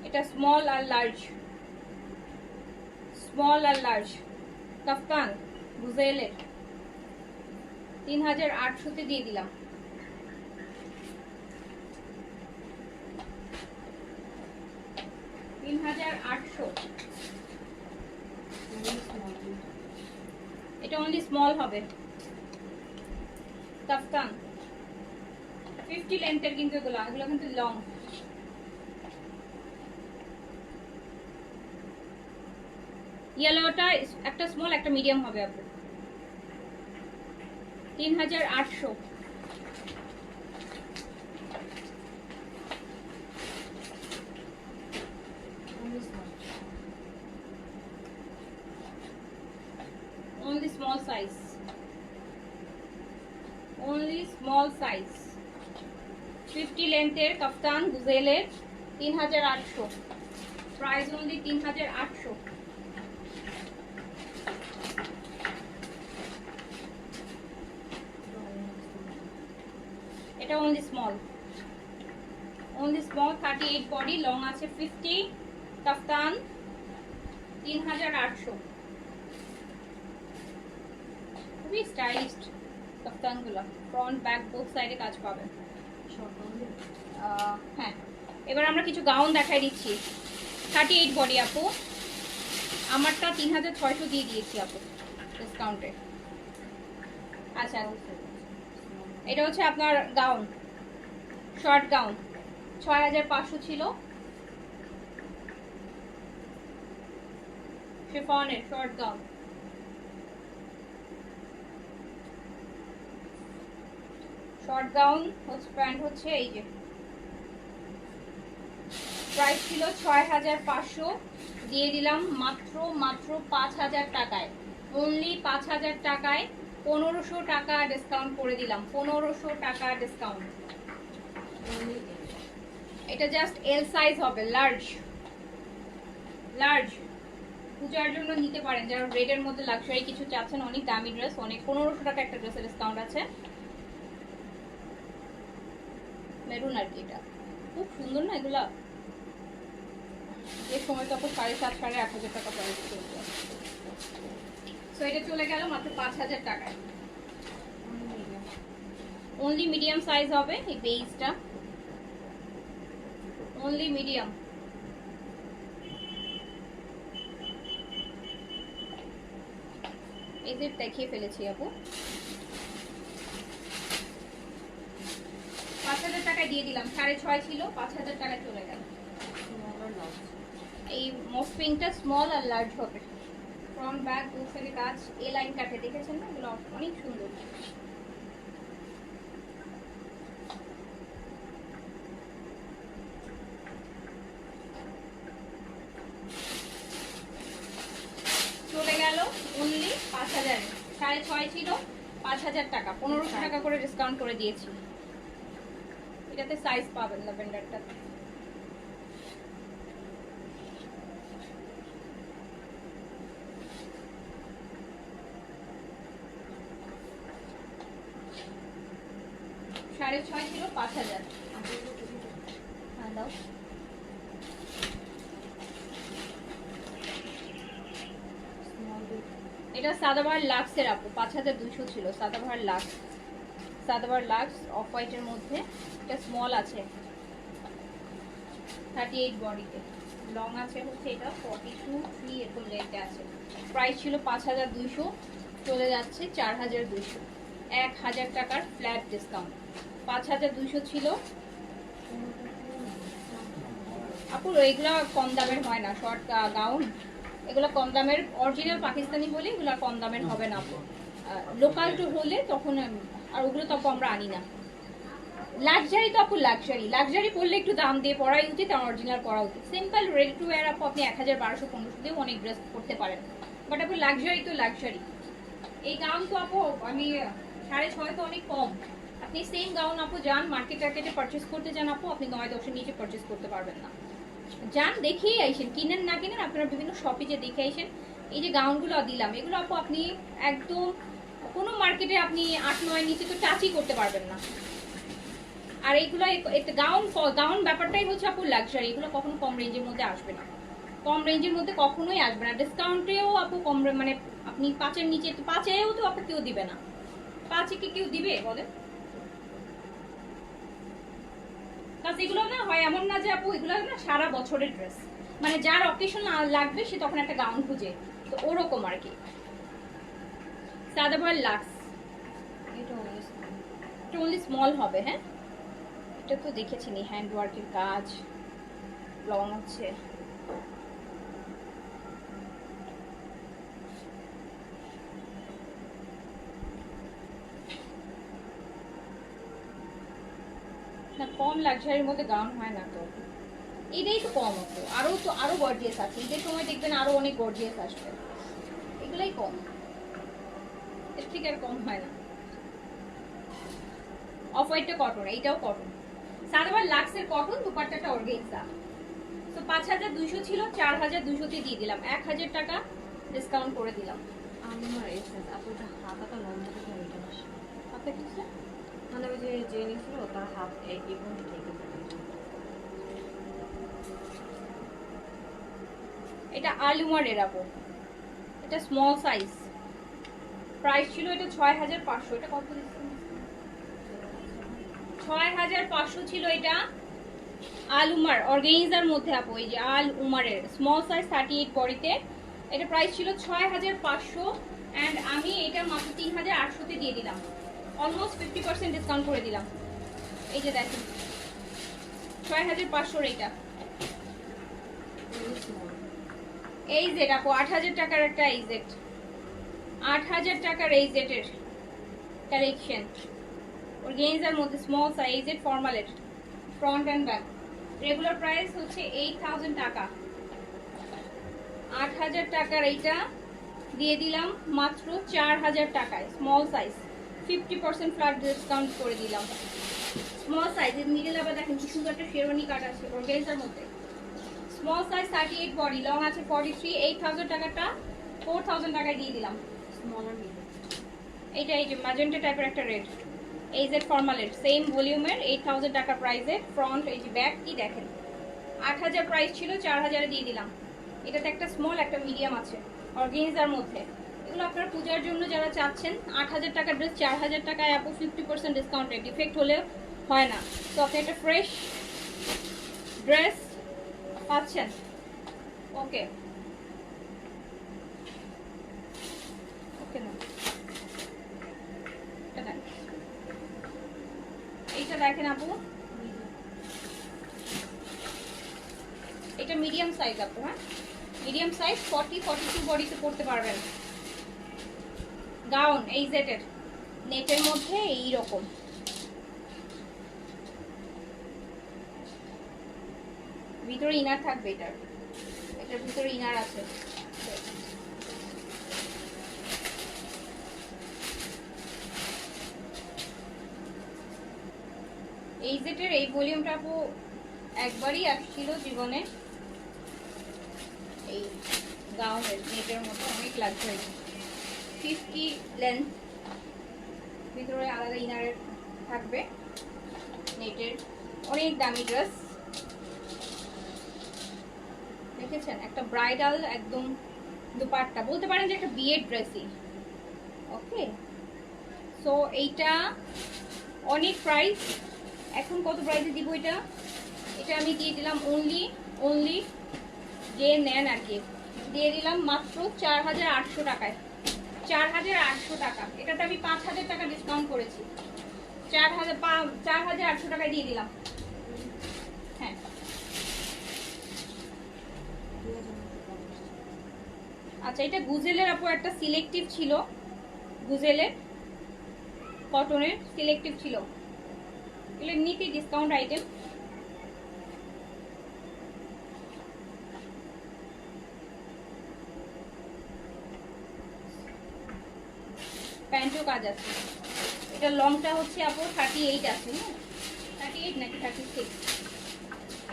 এটা স্মল আর লার্জ, স্মল আর লার্জ কাফতান বুজেলের 3,800 তে দিয়ে দিলাম। এটা অনলি স্মল হবে কাফতান 50 লেন্থের, কিন্তু এগুলো কিন্তু লং। ইয়েলোটা একটা স্মল একটা মিডিয়াম হবে আপু। 3,800। only small size, only small size 50 লেন্থের কাফতান গুজেলের 3,800, প্রাইস only 3,800। এটা only small, 38 বডি, লং আছে 50, কাফতান 3,800। খুবই স্টাইলিস্ট কাফতানগুলো, ফ্রন্ট ব্যাক বোথ সাইডে কাজ পাবেন। হ্যাঁ এবার আমরা কিছু গাউন দেখাই দিচ্ছি। 38 বডি আপু, আমারটা 3,600 দিয়ে দিয়েছি আপু ডিসকাউন্টে। আচ্ছা এটা হচ্ছে আপনার গাউন, শর্ট গাউন 6,500 ছিল, শিফনের শর্ট গাউন। শর্ট গাউন হচ্ছে, প্যান্ট হচ্ছে এই যে, প্রাইস ছিল 6,500, দিয়ে দিলাম মাত্র 5,000 টাকায়, অনলি 5,000 টাকায়। 1,500 টাকা ডিসকাউন্ট করে দিলাম, 1,500 টাকা ডিসকাউন্ট। এটা জাস্ট এল সাইজ হবে, লার্জ, লার্জ পূজার জন্য নিতে পারেন যারা রেডের মধ্যে লাক্সারি কিছু চাচ্ছেন, অনেক দামি ড্রেস, অনেক। 1,500 টাকা একটা ড্রেসের ডিসকাউন্ট আছে। মেরুন আর কি, এটা খুব সুন্দর না এগুলা, এই সময় তো 7,500 8,500 টাকা প্রাইস চলছে। সো এটা চলে গেল মাত্র 5,000 টাকায়। অনলি মিডিয়াম সাইজ হবে এই বেজটা, অনলি মিডিয়াম। এই যে দেখিয়ে ফেলেছি আপু, 5,000 টাকায় দিয়ে দিলাম। 6,500 ছিল, 5,000 টাকায় চলে গেল। এই মফ পিঙ্কটা স্মল আর লার্জ হবে, ফ্রন্ট ব্যাক দু সাইডে কাজ, এ লাইন কাটে, দেখেছেন না এগুলো অনেক সুন্দর। চলে গেল অনলি 5,000, 6,500 ছিল, 5,000 টাকা, 1,500 টাকা করে ডিসকাউন্ট করে দিয়েছি। এটাতে সাইজ পাবেন ল্যাভেন্ডারটাতে। 6.5 ছিল 5,000। হ্যাঁ দাও। এটা সাদাবাহার লাক্সের আপু, 5,200 ছিল। Sadabahar lux, Sadabahar lux of হোয়াইটের মধ্যে। এটা স্মল আছে, 38 বডিতে। লং আছে হচ্ছে এটা 42, 3 এরকম লেন্থে আছে। প্রাইস ছিল 5,200, চলে যাচ্ছে 4,200। 1,000 টাকার ফ্ল্যাট ডিসকাউন্ট। 5,200 ছিল আপু। এগুলো কম দামের হয় না, শর্ট গাউন এগুলো কম দামের। অরিজিনাল পাকিস্তানি বলে এগুলো কম দামের হবে না আপু। লোকাল তো হলে তখন আর ওগুলো তো আপু আমরা আনি না। লাক্সারি তো আপু, লাক্সারি পরলে একটু দাম দিয়ে পরাই উচিত, আর অরিজিনাল পরা উচিত। সিম্পল রেডি টু ওয়্যার আপু আপনি 1,000, 1,200, 1,500 দিয়েও অনেক ড্রেস করতে পারেন। বাট আপু লাক্সারি তো লাক্সারি। এই গাউন তো আপু আমি 6.5 তো অনেক কম। আপনি সেম গাউন আপু যান মার্কেটে পারচেস করতে যান আপু, আপনি 9-10 নিচে পারচেস করতে পারবেন না। যান দেখেই আইসেন, কিনেন না কিনেন আপনারা বিভিন্ন শপে যে দেখে আইসেন। এই যে গাউনগুলো দিলাম এগুলো আপু আপনি একদম কোনো মার্কেটে আপনি 8-9 নিচে তো টাচই করতে পারবেন না। আর এইগুলো গাউন ব্যাপারটাই হচ্ছে আপু লাক্সারি। এগুলো কখনো কম রেঞ্জের মধ্যে আসবে না, কম রেঞ্জের মধ্যে কখনোই আসবে না। ডিসকাউন্টেও আপু কম মানে আপনি 5-এর নিচে, 5-এও তো আপু কেউ দিবে না। 5-এ কি কেউ দিবে বলেন? কারণ এগুলো না হয় এমন না যে আপু এগুলো না সারা বছরের ড্রেস, মানে যার অকেশন লাগবে সে তখন একটা গাউন খুঁজে, তো ওরকম আর কি। সাদাবাহার লাক্স, এটা অনলি স্মল হবে। হ্যাঁ এটা তো দেখেছি নি, হ্যান্ড ওয়ার্কের কাজ, লং হচ্ছে। না কম লাক্সারির মধ্যে গাউন হয় না তো, এটাই তো কম হতো। আরো গর্জিয়াস আছে, ঈদের সময় দেখবেন আরো অনেক গর্জিয়াস আসবে। এগুলাই কম, এর থেকে আর কম হয় না। অফ হোয়াইটটা কটন, এইটাও কটন। সাদাবার লাক্সের কটন, দুপাট্টাটা অর্গানজা। তো 5,200 ছিল, 4,200 তে দিয়ে দিলাম। 1,000 টাকা ডিসকাউন্ট করে দিলাম। আমার এসেন্স আপু, এটা হাতাটা লম্বা থেকে ওইটা আসে। হাতে কিছু মানে ওই যে নিয়েছিল তার হাত এরকম থেকে যাবে। এটা আলুমারের আপু, এটা স্মল সাইজ। প্রাইস ছিল এটা 6,500। এটা কত দিচ্ছেন? 6,500 ছিল এটা। আলুমার অর্গানজার মধ্যে আপু, এই যে আল উমারের স্মল সাইজ 38 বডিতে। এটা প্রাইস ছিল 6,500 এন্ড আমি এটা মাত্র 3,800 তে দিয়ে দিলাম। অলমোস্ট 50% ডিসকাউন্ট করে দিলাম। এই যে দেখেন 6,500 এইটা। এই জেড আপু 8,000 টাকার একটা এই জেড, 8,000 টাকার এই জেটের কালেকশন অর্গানজার মধ্যে স্মল সাইজ এর ফর্মালের front and back. Regular price হচ্ছে 8,000 টাকা। 8,000 টাকার এইটা দিয়ে দিলাম মাত্র 4,000 টাকায়। স্মল সাইজ 50% ফ্ল্যাট ডিসকাউন্ট করে দিলাম। স্মল সাইজ এর মিডল আবার দেখেন কি সুন্দর একটা শেরওয়ানি কাট আছে অর্গানজার মধ্যে। স্মল সাইজ 38 বডি, লং আছে 43। 8,000 টাকাটা 4,000 টাকায় দিয়ে দিলাম। স্মলার মিলে এইটা এই যে ম্যাজেন্টা টাইপের একটা রেড, এই যে ফর্মালের সেম ভলিউমের 8,000 টাকা প্রাইসে। ফ্রন্ট এই যে ব্যাক কি দেখেন, 8,000 প্রাইস ছিল, 4,000 এ দিয়ে দিলাম। এটাতে একটা স্মল একটা মিডিয়াম আছে অর্গানজার মধ্যে। এগুলো আপনারা পূজার জন্য যারা চাচ্ছেন 8,000 টাকার ড্রেস 4,000 টাকায় আপু 50% ডিসকাউন্টে ডিফেক্ট হলে হয় না, তো আপনি একটা ফ্রেশ ড্রেস পাচ্ছেন। ওকে ওকে না এইটা দেখেন আপু, এটা মিডিয়াম সাইজ আপু। হ্যাঁ মিডিয়াম সাইজ 40-42 বডিতে পড়তে পারবেন। গাউন এই জেটের নেটের মধ্যে এই রকম। ভিতরে ইনার থাকবে, এটার ভিতরে ইনার আছে। এই জেটের এই ভলিউমটা আপু একবারই আসছিল জীবনে। এই গাউনের নেটের মতো অনেক লাগছে, 50 লেন্থ, ভিতরে আলাদা ইনারের থাকবে। নেটের অনেক দামি ড্রেস দেখেছেন, একটা ব্রাইডাল একদম দুপাট্টা, বলতে পারেন যে একটা বিয়ের ড্রেসই। ওকে, সো এইটা অনেক প্রাইস। এখন কত প্রাইসে দিব এটা? এটা আমি দিয়ে দিলাম অনলি যে নেন আর কি, দিয়ে দিলাম মাত্র 4800 টাকায়। 4800 টাকা। এটাতে আমি 5000 টাকা ডিসকাউন্ট করেছি, 4800 টাকায় দিয়ে দিলাম। হ্যাঁ, আচ্ছা, এটা গুজেলের আপু একটা সিলেক্টিভ ছিল, গুজেলের কটনের সিলেক্টিভ ছিল, এগুলো এমনিতেই ডিসকাউন্ট আইটেম। প্যান্টও কাজ আছে। এটা লংটা হচ্ছে আপু 38 আছে, হ্যাঁ 38 নাকি 36।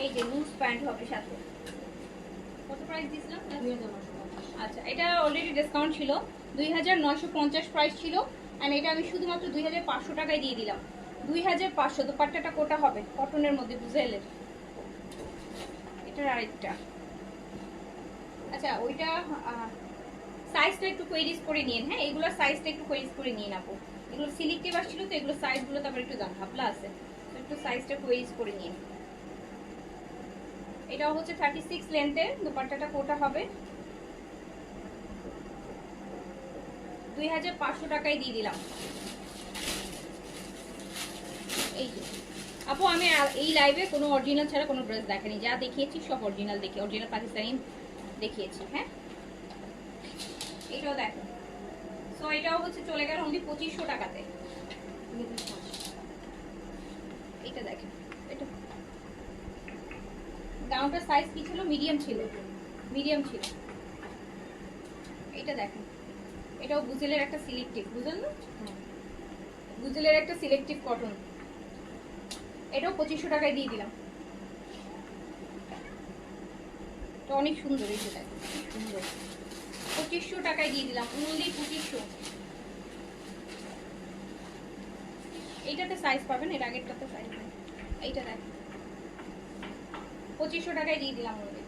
এই যে লুজ প্যান্ট হবে সাথে। কত প্রাইস দিয়েছিলাম? আচ্ছা, এটা অলরেডি ডিসকাউন্ট ছিল, 2950 প্রাইস ছিল, আর এটা আমি শুধুমাত্র 2500 টাকায় দিয়ে দিলাম। 2500। দোপাট্টাটা কোটা হবে কটনের মধ্যে, বুঝেলের। এটার আরেকটা, আচ্ছা ওইটা সাইজটা একটু কোয়েরিজ করে নিন, হ্যাঁ এগুলোর সাইজটা একটু কোয়েরিজ করে নিন আপু। এগুলো সিলেক্টিভ আসছিল তো, এগুলো সাইজগুলো তারপর একটু দাম ভাবলা আছে, তো একটু সাইজটা কোয়েরিজ করে নিন। এটাও হচ্ছে 36 লেন্থের, দোপাট্টাটা কোটা হবে। 2500 টাকায় দিয়ে দিলাম। এই যে আপু, আমি এই লাইভে কোনো অরিজিনাল ছাড়া কোনো ড্রেস দেখাইনি, যা দেখিয়েছি সব অরিজিনাল দেখি, অরিজিনাল পাকিস্তানি দেখিয়েছি। হ্যাঁ, এটাও দেখো। সো এটাও হচ্ছে চলে গেল অনলি 2500 টাকাতে। এটা দেখেন, এটা গাউনটার সাইজ কি ছিল? মিডিয়াম ছিল, মিডিয়াম ছিল। এটা দেখেন, এটাও গুজেলের একটা সিলেক্টিভ, বুঝলেন না, গুজেলের একটা সিলেক্টিভ কটন। এটাও 2500 টাকায় দিয়ে দিলাম। এটা অনেক সুন্দর, এই যে দেখেন সুন্দর, 2500 টাকায় দিয়ে দিলাম, অনলি 2500। এইটাতে সাইজ পাবেন, এর আগেরটাতে সাইজ নেই। এইটা দেখেন 2500 টাকায় দিয়ে দিলাম অনলি।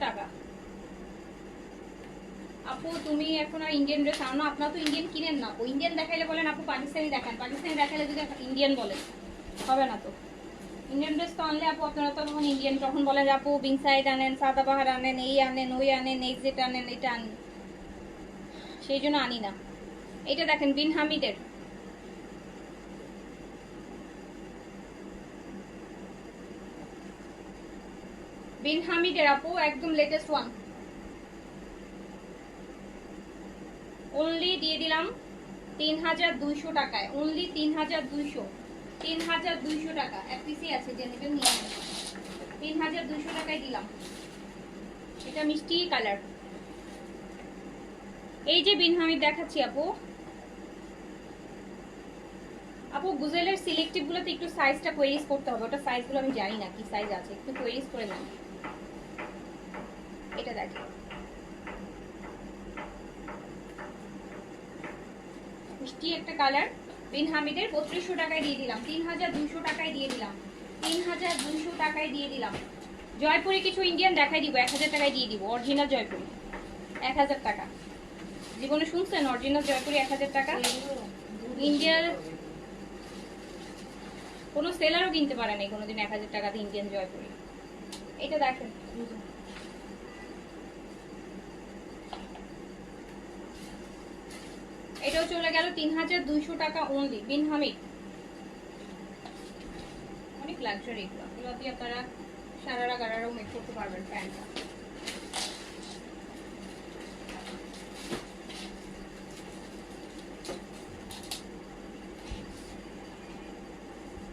টাকা। আপু তুমি এখন আর ইন্ডিয়ান ড্রেস আনো না, আপনারা তো ইন্ডিয়ান কিনেন না। ও ইন্ডিয়ান দেখাইলে বলেন আপু পাকিস্তানি দেখান, পাকিস্তানি দেখাইলে যদি ইন্ডিয়ান বলেন হবে না তো। ইন্ডিয়ান ড্রেস তো আনলে আপু আপনারা তো তখন ইন্ডিয়ান, তখন বলেন আপু বিং সাইড আনেন, সাদাবাহার আনেন, এই আনেন, ওই আনেন, এক্সিট আনেন, এটা আনেন, সেই জন্য আনি না। এটা দেখেন বিন হামিদের, বিন হামিদের আপু একদম লেটেস্ট ওয়ান, অনলি দিয়ে দিলাম 3200 টাকায়, অনলি 3200, 3200 টাকা। এক পিসি আছে, যে নেবেন নিয়ে নেবেন। 3200 টাকায় দিলাম। এটা মিষ্টি কালার। এই যে বিন হামিদ দেখাচ্ছি আপু, আপু গুজেলের সিলেক্টিভ গুলোতে একটু সাইজটা কোয়েরিজ করতে হবে, ওটা সাইজগুলো আমি জানি না কি সাইজ আছে, একটু কোয়েরিজ করে নেন। এটা দেখেন মিষ্টি একটা কালার, বিন হামিদের 3200 টাকায় দিয়ে দিলাম, 3200 টাকায় দিয়ে দিলাম, 3200 টাকায় দিয়ে দিলাম। জয়পুরি কিছু ইন্ডিয়ান দেখাই দিব, 1000 টাকায় দিয়ে দিব, অরিজিনাল জয়পুরি 1000 টাকা। জীবনে শুনছেন অরিজিনাল জয়পুরি 1000 টাকা? ইন্ডিয়ার কোনো সেলারও কিনতে পারে না কোনোদিন 1000 টাকাতে ইন্ডিয়ান জয়পুরি। এটা দেখেন, এটাও চলে গেল 3200 টাকা অনলি, বিন হামিদ। অনেক লাক্সারি এগুলো, এগুলো দিয়ে আপনারা সারারা গারারাও মেক করতে পারবেন প্যান্টটা।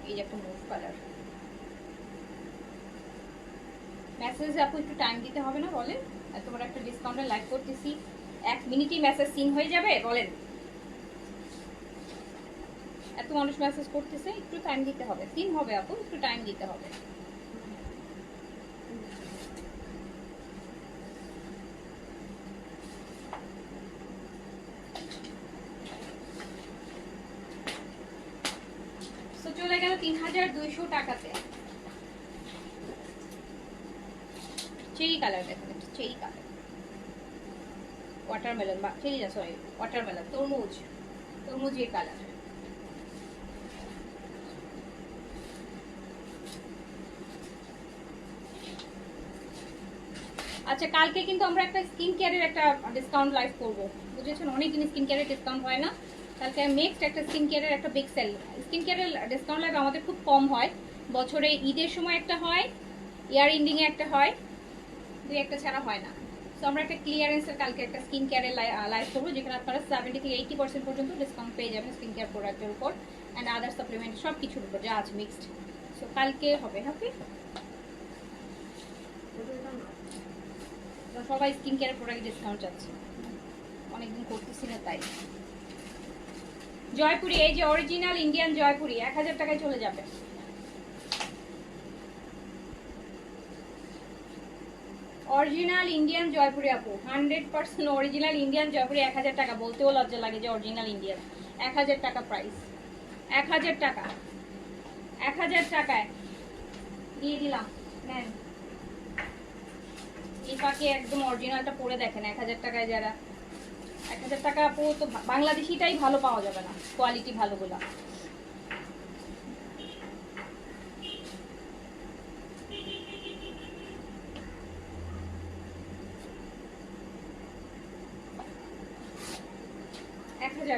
এই যে একটা মুভ কালার। মেসেজে আপু একটু টাইম দিতে হবে না বলেন? এত বড় একটা ডিসকাউন্টে লাইভ করতেছি, 1 মিনিটই মেসেজ সিন হয়ে যাবে বলেন? এত মানুষ মেসেজ করতেছে, একটু টাইম দিতে হবে, সিন হবে আপু, একটু টাইম দিতে হবে। 3200 টাকাতে। চেরি কালার দেখুন, চেরি কালার, ওয়াটারমেলন বা চেরি না, সরি ওয়াটারমেলন, তরমুজের কালার। আচ্ছা, কালকে কিন্তু আমরা একটা স্কিন কেয়ারের একটা ডিসকাউন্ট লাইভ করবো, বুঝেছেন? অনেকদিন স্কিন কেয়ারের ডিসকাউন্ট হয় না, কালকে নেক্সট একটা স্কিন কেয়ারের একটা বিগ সেল। স্কিন কেয়ারের ডিসকাউন্ট লাইভ আমাদের খুব কম হয়, বছরে ঈদের সময় একটা হয়, ইয়ার এন্ডিংয়ে একটা হয়, দুই একটা ছাড়া হয় না। সো আমরা একটা ক্লিয়ারেন্সের কালকে একটা স্কিন কেয়ারের লাইভ করবো, যেখানে আপনারা 70 থেকে 80% পর্যন্ত ডিসকাউন্ট পেয়ে যাবেন স্কিন কেয়ার প্রোডাক্টের উপর অ্যান্ড আদার সাপ্লিমেন্ট সব কিছুর উপর যা আছে মিক্সড। সো কালকে হবে। ওকে, সবাই স্কিন কেয়ার প্রোডাক্ট ডিসকাউন্ট চাচ্ছে, অনেকদিন করতেছি না তাই। জয়পুরি, এই যে অরিজিনাল ইন্ডিয়ান জয়পুরি 1000 টাকায় চলে যাবে। অরিজিনাল ইন্ডিয়ান জয়পুরি আপু, 100% অরিজিনাল ইন্ডিয়ান জয়পুরি 1000 টাকা। বলতেও লজ্জা লাগে যে অরিজিনাল ইন্ডিয়ান। 1000 টাকা প্রাইস, 1000 টাকা, 1000 টাকায় দিয়ে দিলাম। নেন, এই পাখি একদম অরিজিনালটা পরে দেখেন। 1000 টাকায় যারা, 1000 টাকা আপু তো বাংলাদেশিটাই ভালো পাওয়া যাবে না, কোয়ালিটি ভালোগুলা।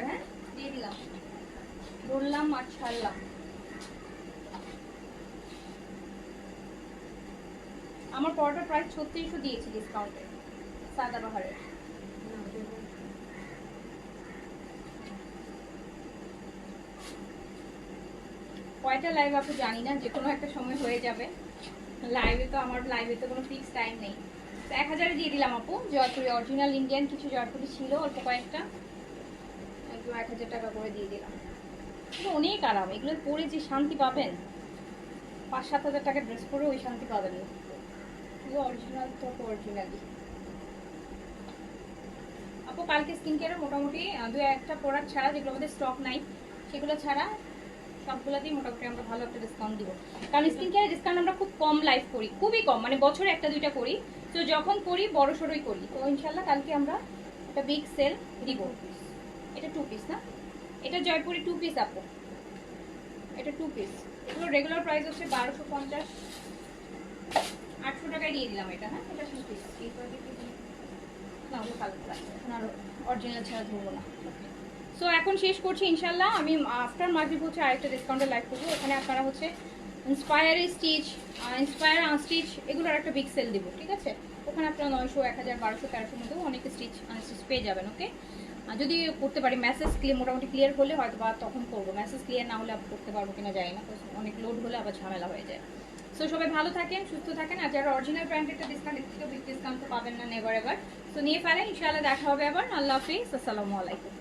হ্যাঁ দিয়ে দিলাম, বললাম আর ছাড়লাম। আমার পরোটার প্রাইস 3600 দিয়েছি ডিসকাউন্টে, সাদা বাহারের। কয়টা লাইভ আপু জানি না, যে কোনো একটা সময় হয়ে যাবে লাইভে, তো আমার লাইভে তো কোনো ফিক্স টাইম নেই। তো 1000 দিয়ে দিলাম আপু। জয়পুরি অরিজিনাল ইন্ডিয়ান কিছু জয়পুরি ছিল অল্প কয়েকটা, একদম 1000 টাকা করে দিয়ে দিলাম। অনেক আরাম, এগুলো পরে যে শান্তি পাবেন, 5-7 হাজার টাকার ড্রেস পরে ওই শান্তি পাবেন না। এগুলো অরিজিনাল তো অরিজিনালি। আপু কালকে স্কিন কেয়ারের মোটামুটি 2-1টা প্রোডাক্ট ছাড়া, যেগুলো আমাদের স্টক নাই সেগুলো ছাড়া সবগুলোতেই মোটামুটি আমরা ভালো একটা ডিসকাউন্ট দিব। কারণ স্কিন কেয়ারের ডিসকাউন্ট আমরা খুব কম লাইভ করি, খুবই কম, মানে বছরে 1-2টা করি। তো যখন করি বড় সড়োই করি। তো ইনশাল্লাহ কালকে আমরা একটা বিগ সেল দিব। এটা 2 পিস না, এটা জয়পুরি 2 পিস আপু, এটা 2 পিস। এগুলো রেগুলার প্রাইস হচ্ছে 1250, 800 টাকায় দিয়ে দিলাম এটা। হ্যাঁ, এটা 2 পিস না, ওগুলো কালো এখন আর অরিজিনাল ছাড়া ধরবো না। সো এখন শেষ করছি ইনশাল্লাহ। আমি আফটার মাগরিব হচ্ছে আরেকটা ডিসকাউন্টের লাইভ করবো, ওখানে আপনারা হচ্ছে ইন্সপায়ার স্টিচ, ইন্সপায়ার আনস্টিচ এগুলোর একটা বিগ সেল দিব, ঠিক আছে? ওখানে আপনারা 900, 1000, 1200, 1300 মধ্যেও অনেক স্টিচ আনস্টিচ পেয়ে যাবেন। ওকে, যদি করতে পারি মেসেজ ক্লিয়ার, মোটামুটি ক্লিয়ার হলে হয়তো বা তখন করবো। মেসেজ ক্লিয়ার না হলে করতে পারবো কিনা যায় না, অনেক লোড হলে আবার ঝামেলা হয়ে যায়। সো সবাই ভালো থাকেন, সুস্থ থাকেন। আর যারা অরিজিনাল ব্র্যান্ডেরটা ডিসকাউন্ট, এর থেকেও বিগ ডিসকাউন্ট তো পাবেন না নেভার এভার। সো নিয়ে ফেলেন, ইনশাআল্লাহ দেখা হবে আবার। আল্লাহ হাফিজ, আসসালামু আলাইকুম।